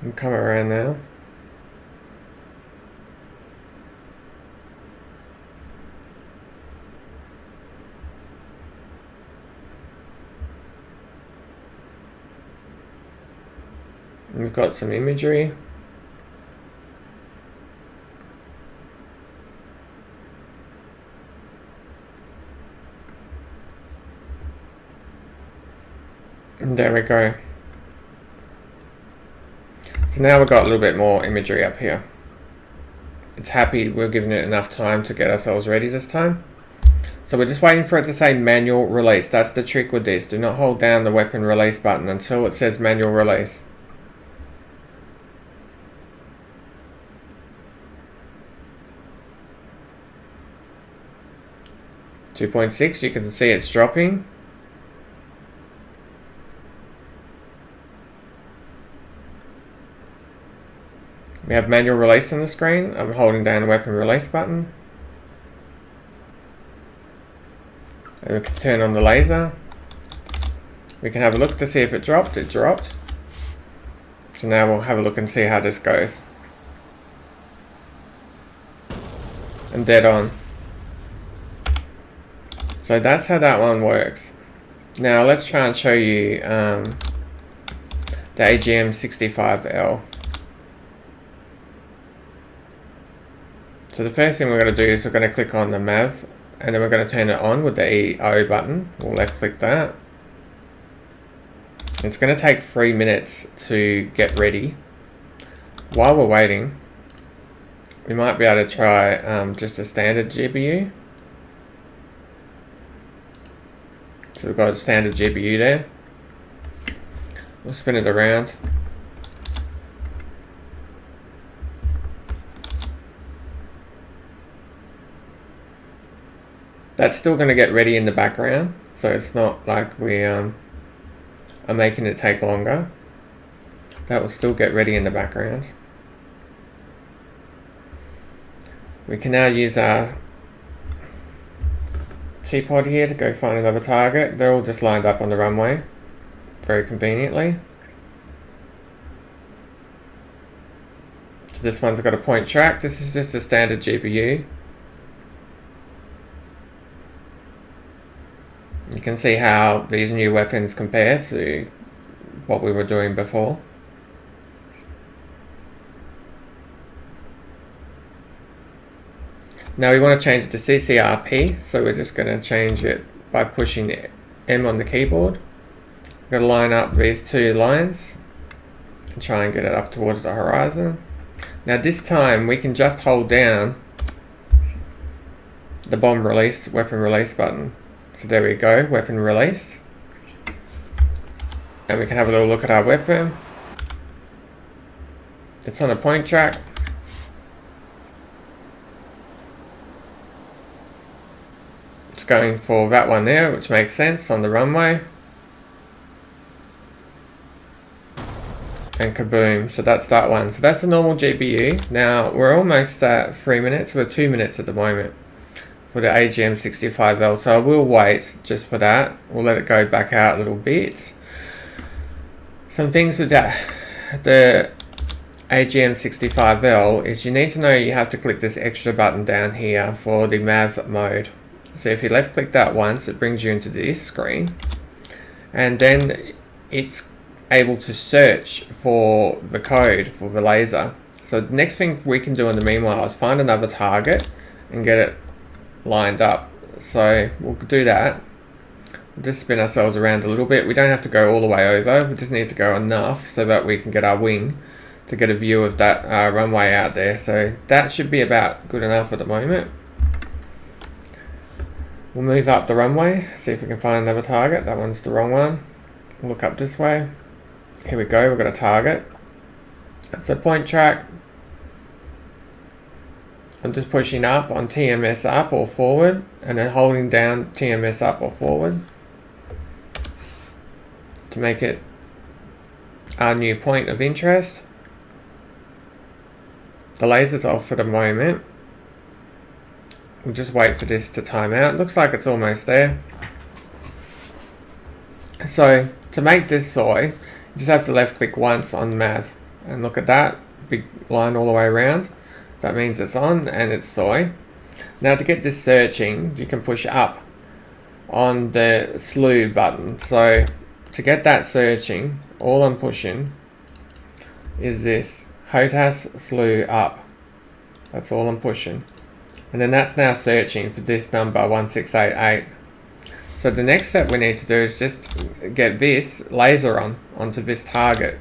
We'll come around now. We've got some imagery. And there we go. So now we've got a little bit more imagery up here. It's happy we're giving it enough time to get ourselves ready this time. So we're just waiting for it to say manual release. That's the trick with this. Do not hold down the weapon release button until it says manual release. .6, you can see it's dropping. We have manual release on the screen. I'm holding down the weapon release button. And we can turn on the laser. We can have a look to see if it dropped. It dropped. So now we'll have a look and see how this goes. And dead on. So that's how that one works. Now let's try and show you the AGM65L. So the first thing we're going to do is we're going to click on the MAV, and then we're going to turn it on with the EO button. We'll left click that. It's going to take 3 minutes to get ready. While we're waiting, we might be able to try just a standard GPU. So we've got a standard GPU there. We'll spin it around. That's still going to get ready in the background, so it's not like we are making it take longer. That will still get ready in the background. We can now use our T-pod here to go find another target. They're all just lined up on the runway, very conveniently. So this one's got a point track. This is just a standard GPU. You can see how these new weapons compare to what we were doing before. Now we want to change it to CCRP, so we're just going to change it by pushing M on the keyboard. We're going to line up these two lines and try and get it up towards the horizon. Now this time we can just hold down the bomb release, weapon release button. So there we go, weapon released. And we can have a little look at our weapon. It's on a point track. It's going for that one there, which makes sense, on the runway. And kaboom, so that's that one. So that's the normal GPU. Now we're almost at 3 minutes, we're 2 minutes at the moment for the AGM65L, so I will wait just for that. We'll let it go back out a little bit. Some things with that, the AGM65L, is you need to know you have to click this extra button down here for the MAV mode. So if you left click that once, it brings you into this screen, and then it's able to search for the code for the laser. So the next thing we can do in the meanwhile is find another target and get it lined up. So we'll do that. We'll just spin ourselves around a little bit. We don't have to go all the way over, we just need to go enough so that we can get our wing to get a view of that runway out there. So that should be about good enough at the moment. We'll move up the runway, see if we can find another target. That one's the wrong one. We'll look up this way. Here we go, we've got a target. So point track. I'm just pushing up on TMS up or forward, and then holding down TMS up or forward to make it our new point of interest. The laser's off for the moment. We'll just wait for this to time out. Looks like it's almost there. So to make this soy, you just have to left click once on MAV, and look at that big line all the way around. That means it's on and it's soy. Now to get this searching, you can push up on the slew button. So to get that searching, all I'm pushing is this HOTAS slew up. That's all I'm pushing. And then that's now searching for this number 1688. So the next step we need to do is just get this laser onto this target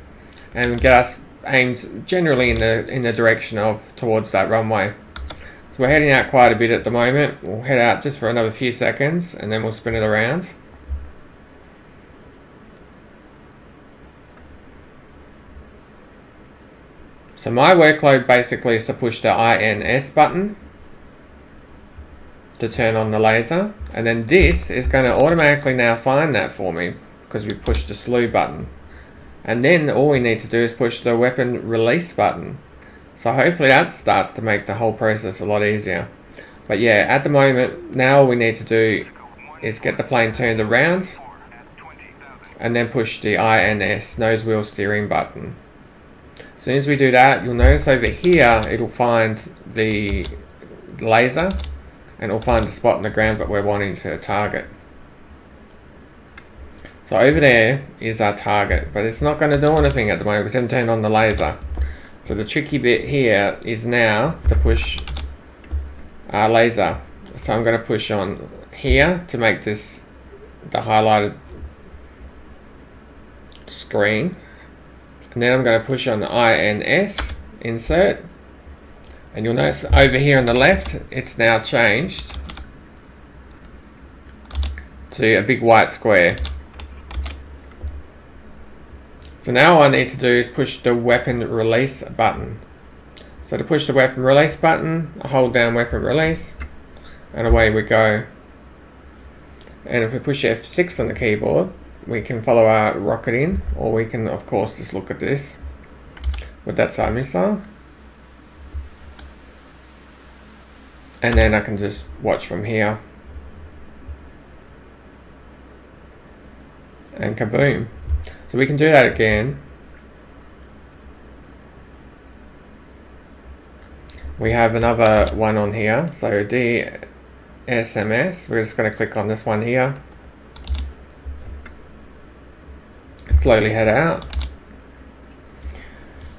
and get us aimed generally in the direction of towards that runway. So we're heading out quite a bit at the moment. We'll head out just for another few seconds and then we'll spin it around. So my workload basically is to push the INS button to turn on the laser, and then this is going to automatically now find that for me because we pushed the slew button, and then all we need to do is push the weapon release button. So hopefully that starts to make the whole process a lot easier. But yeah, at the moment now all we need to do is get the plane turned around and then push the INS nose wheel steering button. As soon as we do that, you'll notice over here it'll find the laser and it'll find the spot on the ground that we're wanting to target. So over there is our target, but it's not going to do anything at the moment. It's going to turn on the laser. So the tricky bit here is now to push our laser. So I'm going to push on here to make this the highlighted screen. And then I'm going to push on the INS, insert. And you'll notice over here on the left, it's now changed to a big white square. So now all I need to do is push the weapon release button. So to push the weapon release button, I hold down weapon release, and away we go. And if we push F6 on the keyboard, we can follow our rocket in, or we can of course just look at this with that side missile. And then I can just watch from here. And kaboom. So we can do that again. We have another one on here. So DSMS. We're just going to click on this one here. Slowly head out.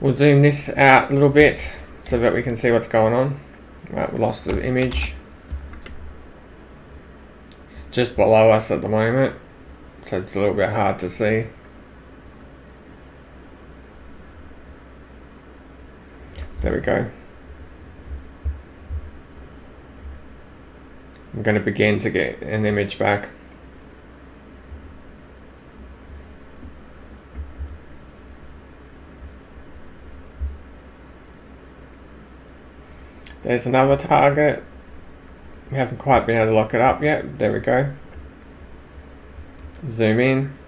We'll zoom this out a little bit so that we can see what's going on. Right, we lost the image. It's just below us at the moment, so it's a little bit hard to see. There we go. I'm going to begin to get an image back. There's another target. We haven't quite been able to lock it up yet. There we go. Zoom in.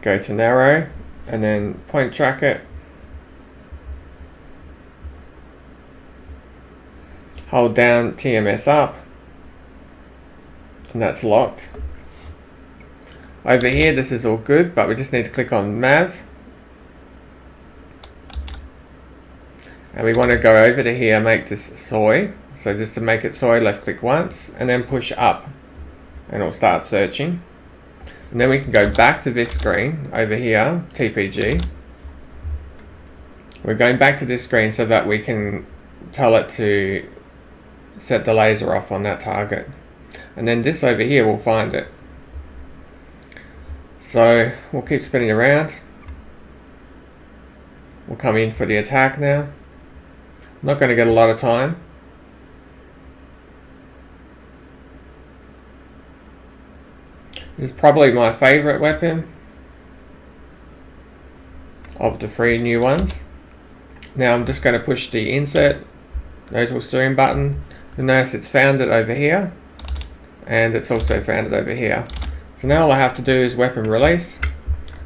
Go to narrow and then point track it. Hold down TMS up. And that's locked. Over here this is all good, but we just need to click on MAV. And we want to go over to here, make this soy. So just to make it soy, left click once and then push up and it'll start searching. And then we can go back to this screen over here, TPG. We're going back to this screen so that we can tell it to set the laser off on that target. And then this over here will find it. So we'll keep spinning around. We'll come in for the attack now. Not going to get a lot of time. This is probably my favorite weapon of the 3 new ones. Now I'm just going to push the insert nose wheel steering button. You'll notice it's found it over here, and it's also found it over here. So now all I have to do is weapon release,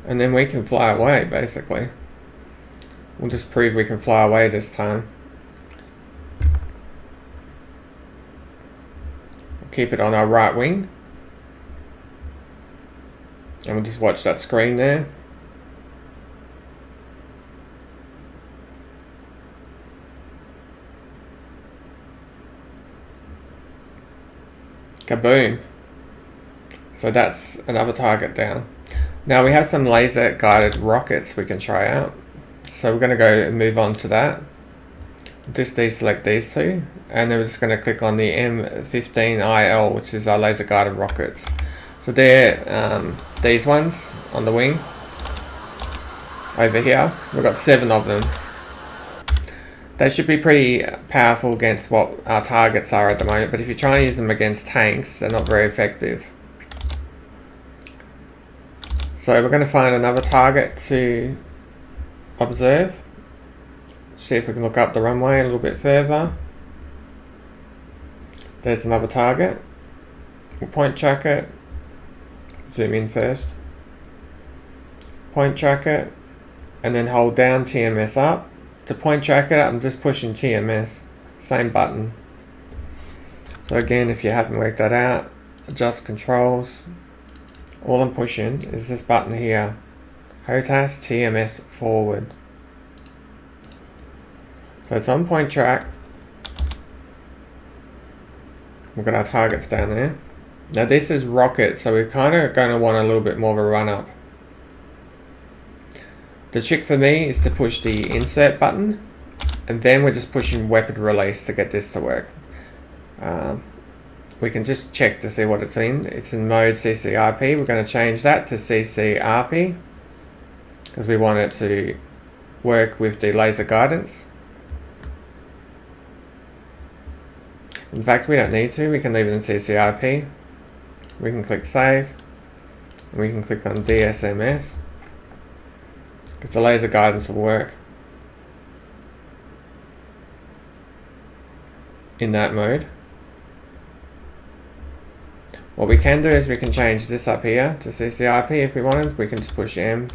and then we can fly away basically. We'll just prove we can fly away this time. Keep it on our right wing, and we'll just watch that screen there. Kaboom. So that's another target down. Now we have some laser guided rockets we can try out. So we're going to go and move on to that. Just deselect these two, and then we're just going to click on the M15IL, which is our laser guided rockets. So they're these ones on the wing over here. We've got 7 of them. They should be pretty powerful against what our targets are at the moment, but if you're trying to use them against tanks, they're not very effective. So we're going to find another target to observe. See if we can look up the runway a little bit further. There's another target. We'll point track it. Zoom in first. Point track it, and then hold down TMS up. To point track it, I'm just pushing TMS, same button. So again, if you haven't worked that out, adjust controls. All I'm pushing is this button here, HOTAS TMS forward. So it's on point track. We've got our targets down there. Now this is rocket, so we're kind of going to want a little bit more of a run up. The trick for me is to push the insert button, and then we're just pushing weapon release to get this to work. We can just check to see what it's in. It's in mode CCRP. We're going to change that to CCRP because we want it to work with the laser guidance. In fact, we don't need to. We can leave it in CCRP. We can click save, and we can click on DSMS because the laser guidance will work in that mode. What we can do is we can change this up here to CCRP if we wanted. We can just push M.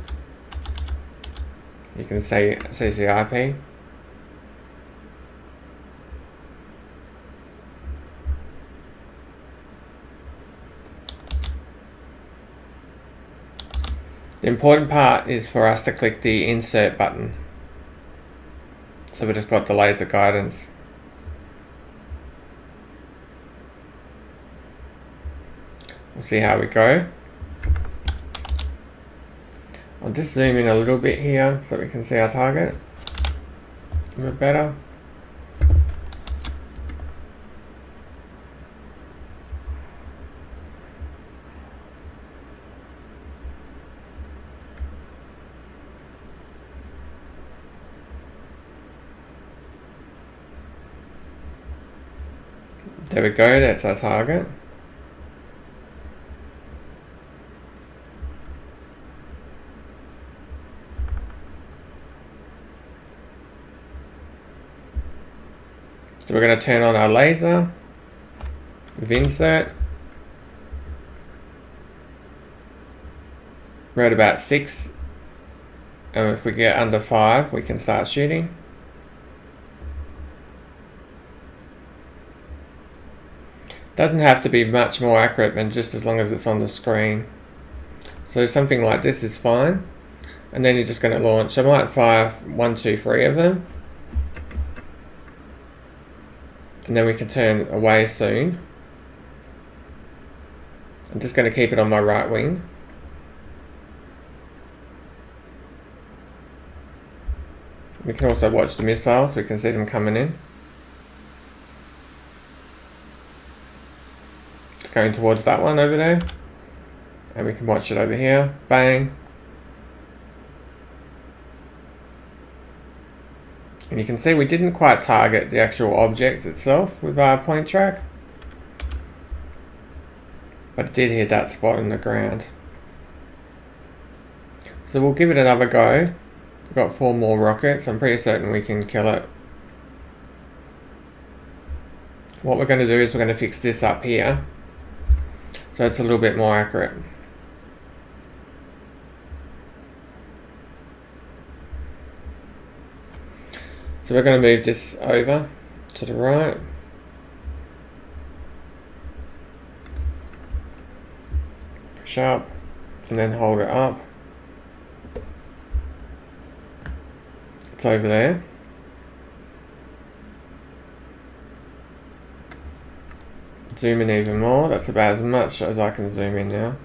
You can say CCRP. The important part is for us to click the insert button. So we just got the laser guidance. We'll see how we go. I'll just zoom in a little bit here so we can see our target a bit better. There we go, that's our target. So we're going to turn on our laser with insert. We're at about 6, and if we get under 5 we can start shooting. Doesn't have to be much more accurate than just as long as it's on the screen. So something like this is fine, and then you're just going to launch. I might fire 1, 2, 3 of them, and then we can turn away soon. I'm just going to keep it on my right wing. We can also watch the missiles, we can see them coming in. Going towards that one over there, and we can watch it over here. Bang. And you can see we didn't quite target the actual object itself with our point track, but it did hit that spot in the ground. So we'll give it another go. We've got 4 more rockets. I'm pretty certain we can kill it. What we're going to do is we're going to fix this up here, so it's a little bit more accurate. So we're going to move this over to the right. Push up and then hold it up. It's over there. Zoom in even more. That's about as much as I can zoom in now.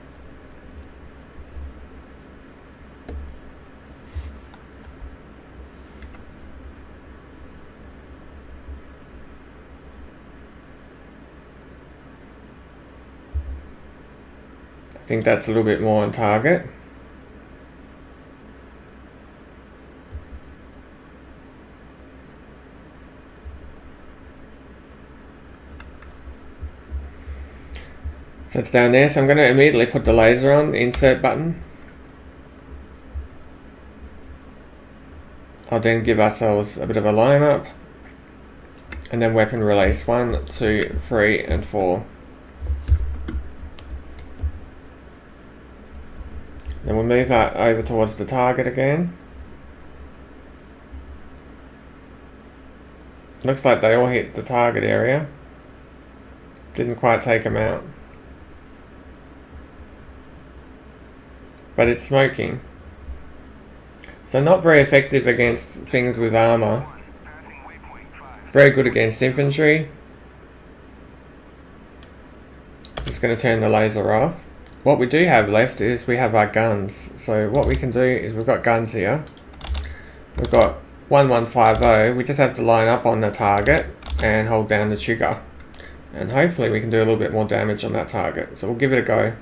think that's a little bit more on target. So it's down there, so I'm going to immediately put the laser on, the insert button. I'll then give ourselves a bit of a line up, and then weapon release 1, 2, 3 and 4. Then we'll move that over towards the target again. Looks like they all hit the target area. Didn't quite take them out. But it's smoking. So not very effective against things with armor. Very good against infantry. Just going to turn the laser off. What we do have left is we have our guns. So what we can do is we've got guns here. We've got 1150. We just have to line up on the target and hold down the trigger. And hopefully we can do a little bit more damage on that target. So we'll give it a go.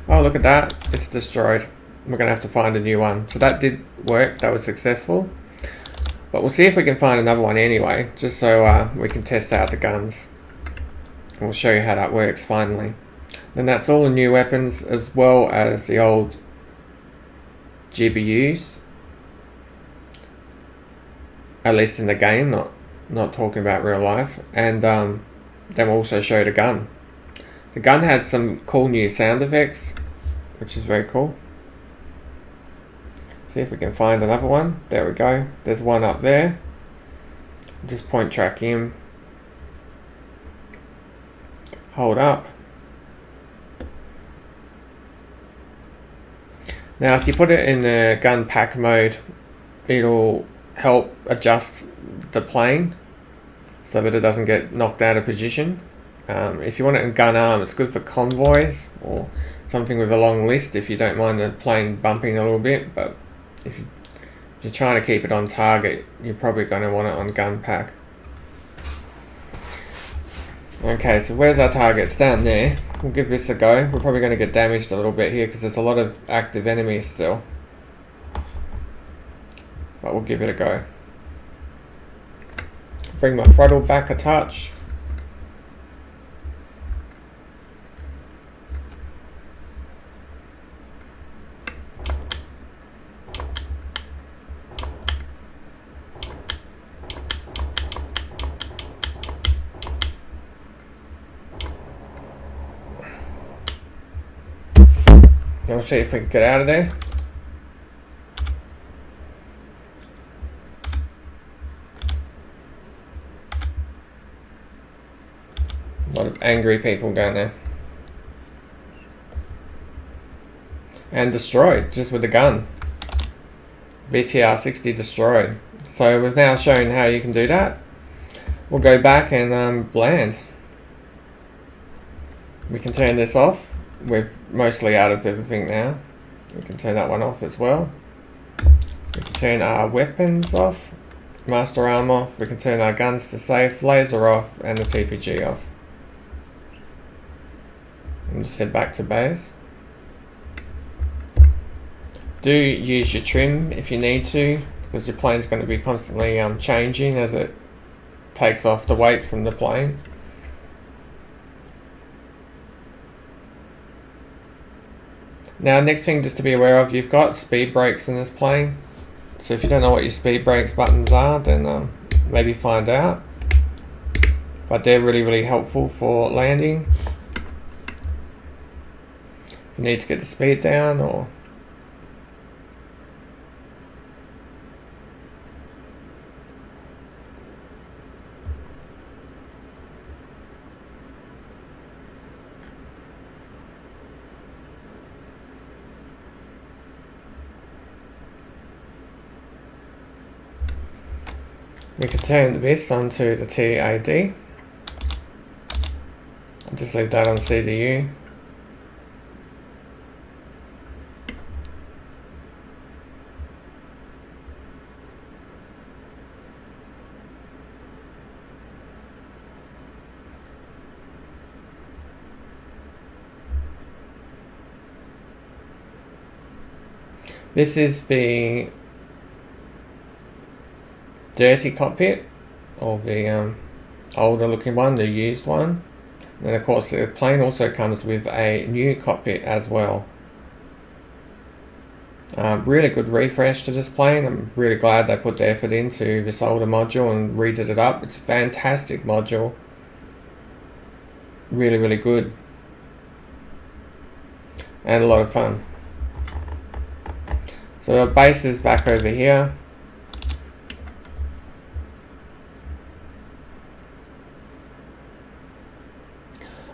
Oh, look at that. It's destroyed. We're going to have to find a new one. So that did work. That was successful. But we'll see if we can find another one anyway. Just so we can test out the guns. And we'll show you how that works finally. Then that's all the new weapons as well as the old GBUs. At least in the game, not talking about real life. And then we'll also show the gun. The gun has some cool new sound effects, which is very cool. See if we can find another one. There we go. There's one up there. Just point track him. Hold up. Now if you put it in the gun pack mode, it'll help adjust the plane so that it doesn't get knocked out of position. If you want it in gun arm, it's good for convoys or something with a long list if you don't mind the plane bumping a little bit, but if you're trying to keep it on target, you're probably going to want it on gun pack. Okay, so where's our target? It's down there. We'll give this a go. We're probably going to get damaged a little bit here because there's a lot of active enemies still. But we'll give it a go. Bring my throttle back a touch. We'll see if we can get out of there. A lot of angry people down there. And destroyed, just with the gun. BTR-60 destroyed. So we've now shown how you can do that. We'll go back and land. We can turn this off. We're mostly out of everything now. We can turn that one off as well. We can turn our weapons off. Master arm off. We can turn our guns to safe. Laser off. And the TPG off. And just head back to base. Do use your trim if you need to, because your plane's going to be constantly changing as it takes off the weight from the plane. Now, next thing just to be aware of, you've got speed brakes in this plane. So if you don't know what your speed brakes buttons are, then maybe find out. But they're really, really helpful for landing. If you need to get the speed down or... We can turn this onto the TAD. I'll just leave that on CDU. This is the dirty cockpit, or the older looking one, the used one. And of course the plane also comes with a new cockpit as well. Really good refresh to this plane. I'm really glad they put the effort into this older module and redid it up. It's a fantastic module. Really, really good. And a lot of fun. So our base is back over here.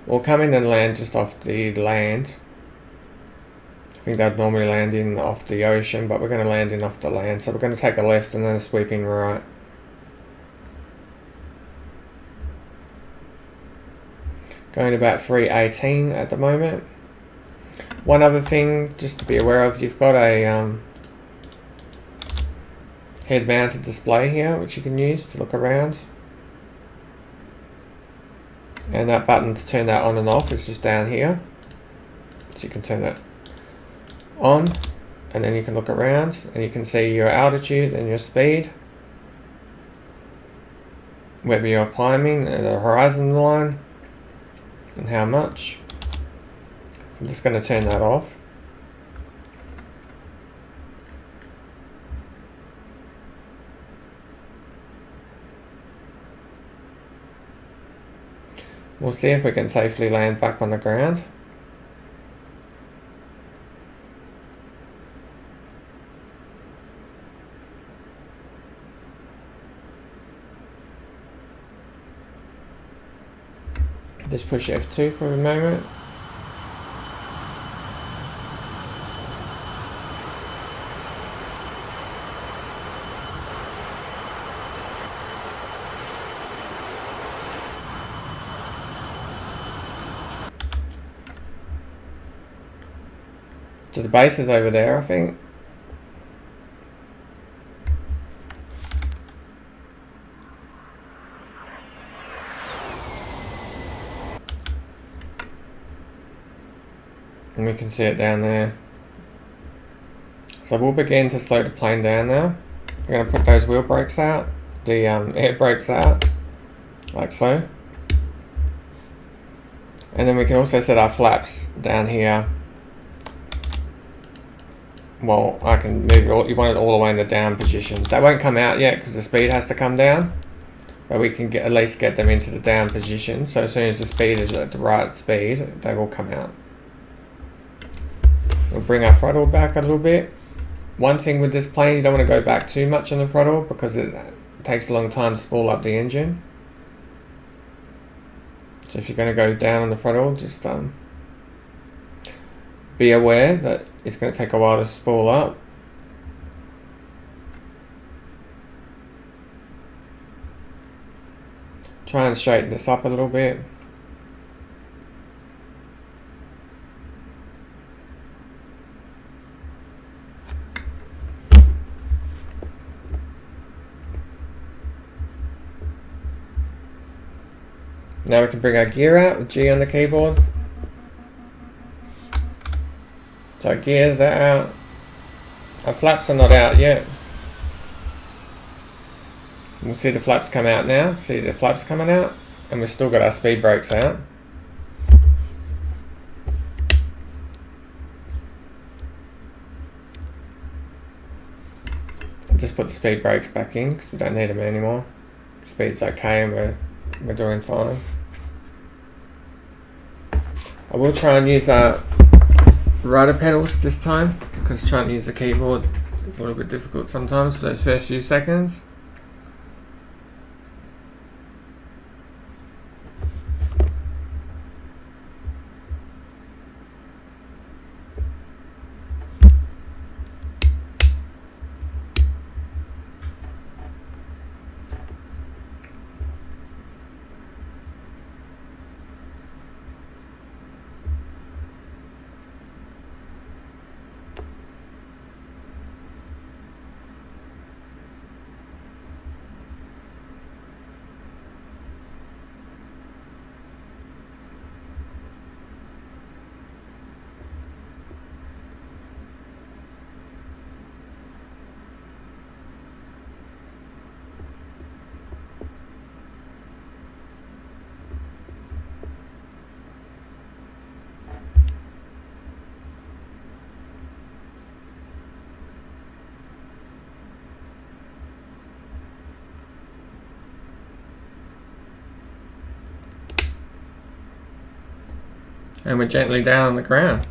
We'll come in and land just off the land. I think they'd normally land in off the ocean, but we're going to land in off the land. So we're going to take a left and then a sweeping right. Going about 318 at the moment. One other thing just to be aware of, you've got a head mounted display here which you can use to look around. And that button to turn that on and off is just down here. So you can turn it on and then you can look around and you can see your altitude and your speed, whether you're climbing at the horizon line and how much. So I'm just going to turn that off. We'll see if we can safely land back on the ground. Just push F2 for a moment. So the base is over there, I think. And we can see it down there. So we'll begin to slow the plane down now. We're going to put those wheel brakes out, the air brakes out, like so. And then we can also set our flaps down here. Well, I can move it all, you want it all the way in the down position. They won't come out yet because the speed has to come down. But we can at least get them into the down position. So as soon as the speed is at the right speed, they will come out. We'll bring our throttle back a little bit. One thing with this plane, you don't want to go back too much on the throttle because it takes a long time to spool up the engine. So if you're going to go down on the throttle, just be aware that it's going to take a while to spool up. Try and straighten this up a little bit. Now we can bring our gear out with G on the keyboard. So our gears are out. Our flaps are not out yet. We'll see the flaps come out now. See the flaps coming out. And we've still got our speed brakes out. I'll just put the speed brakes back in because we don't need them anymore. Speed's okay and we're doing fine. I will try and use our rudder pedals this time because trying to use the keyboard is a little bit difficult sometimes for those first few seconds. And we're gently down on the ground.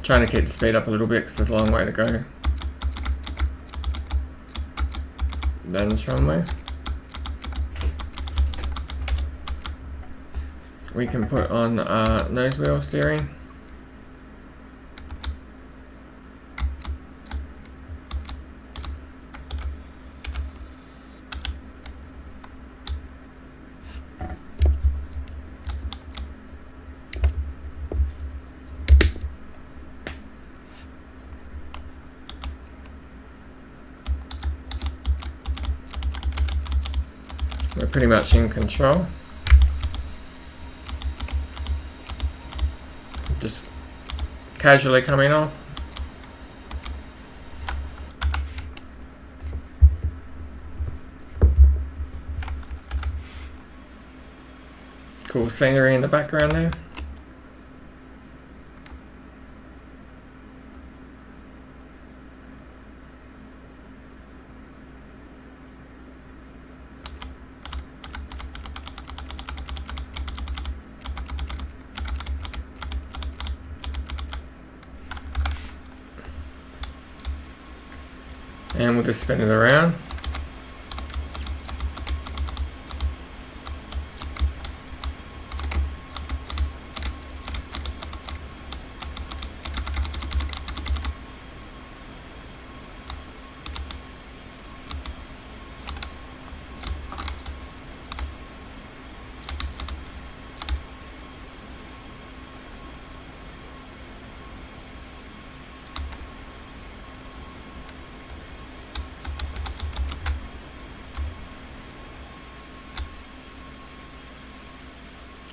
Trying to keep the speed up a little bit because there's a long way to go down this runway. We can put on nose wheel steering. We're pretty much in control. Just casually coming off. Cool scenery in the background there. And we'll just spin it around.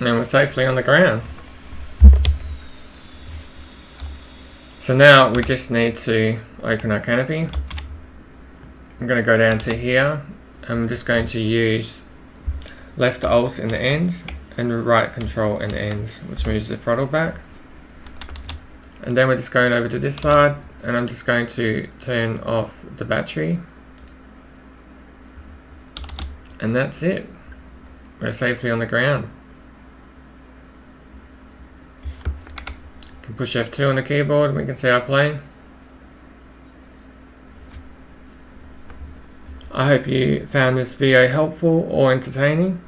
And we're safely on the ground. So now we just need to open our canopy. I'm going to go down to here. I'm just going to use left Alt in the ends and right Control in the ends, which moves the throttle back. And then we're just going over to this side, and I'm just going to turn off the battery. And that's it. We're safely on the ground. Can push F2 on the keyboard and we can see our plane. I hope you found this video helpful or entertaining.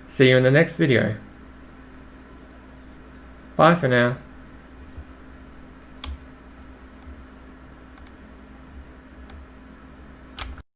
See you in the next video. Bye for now.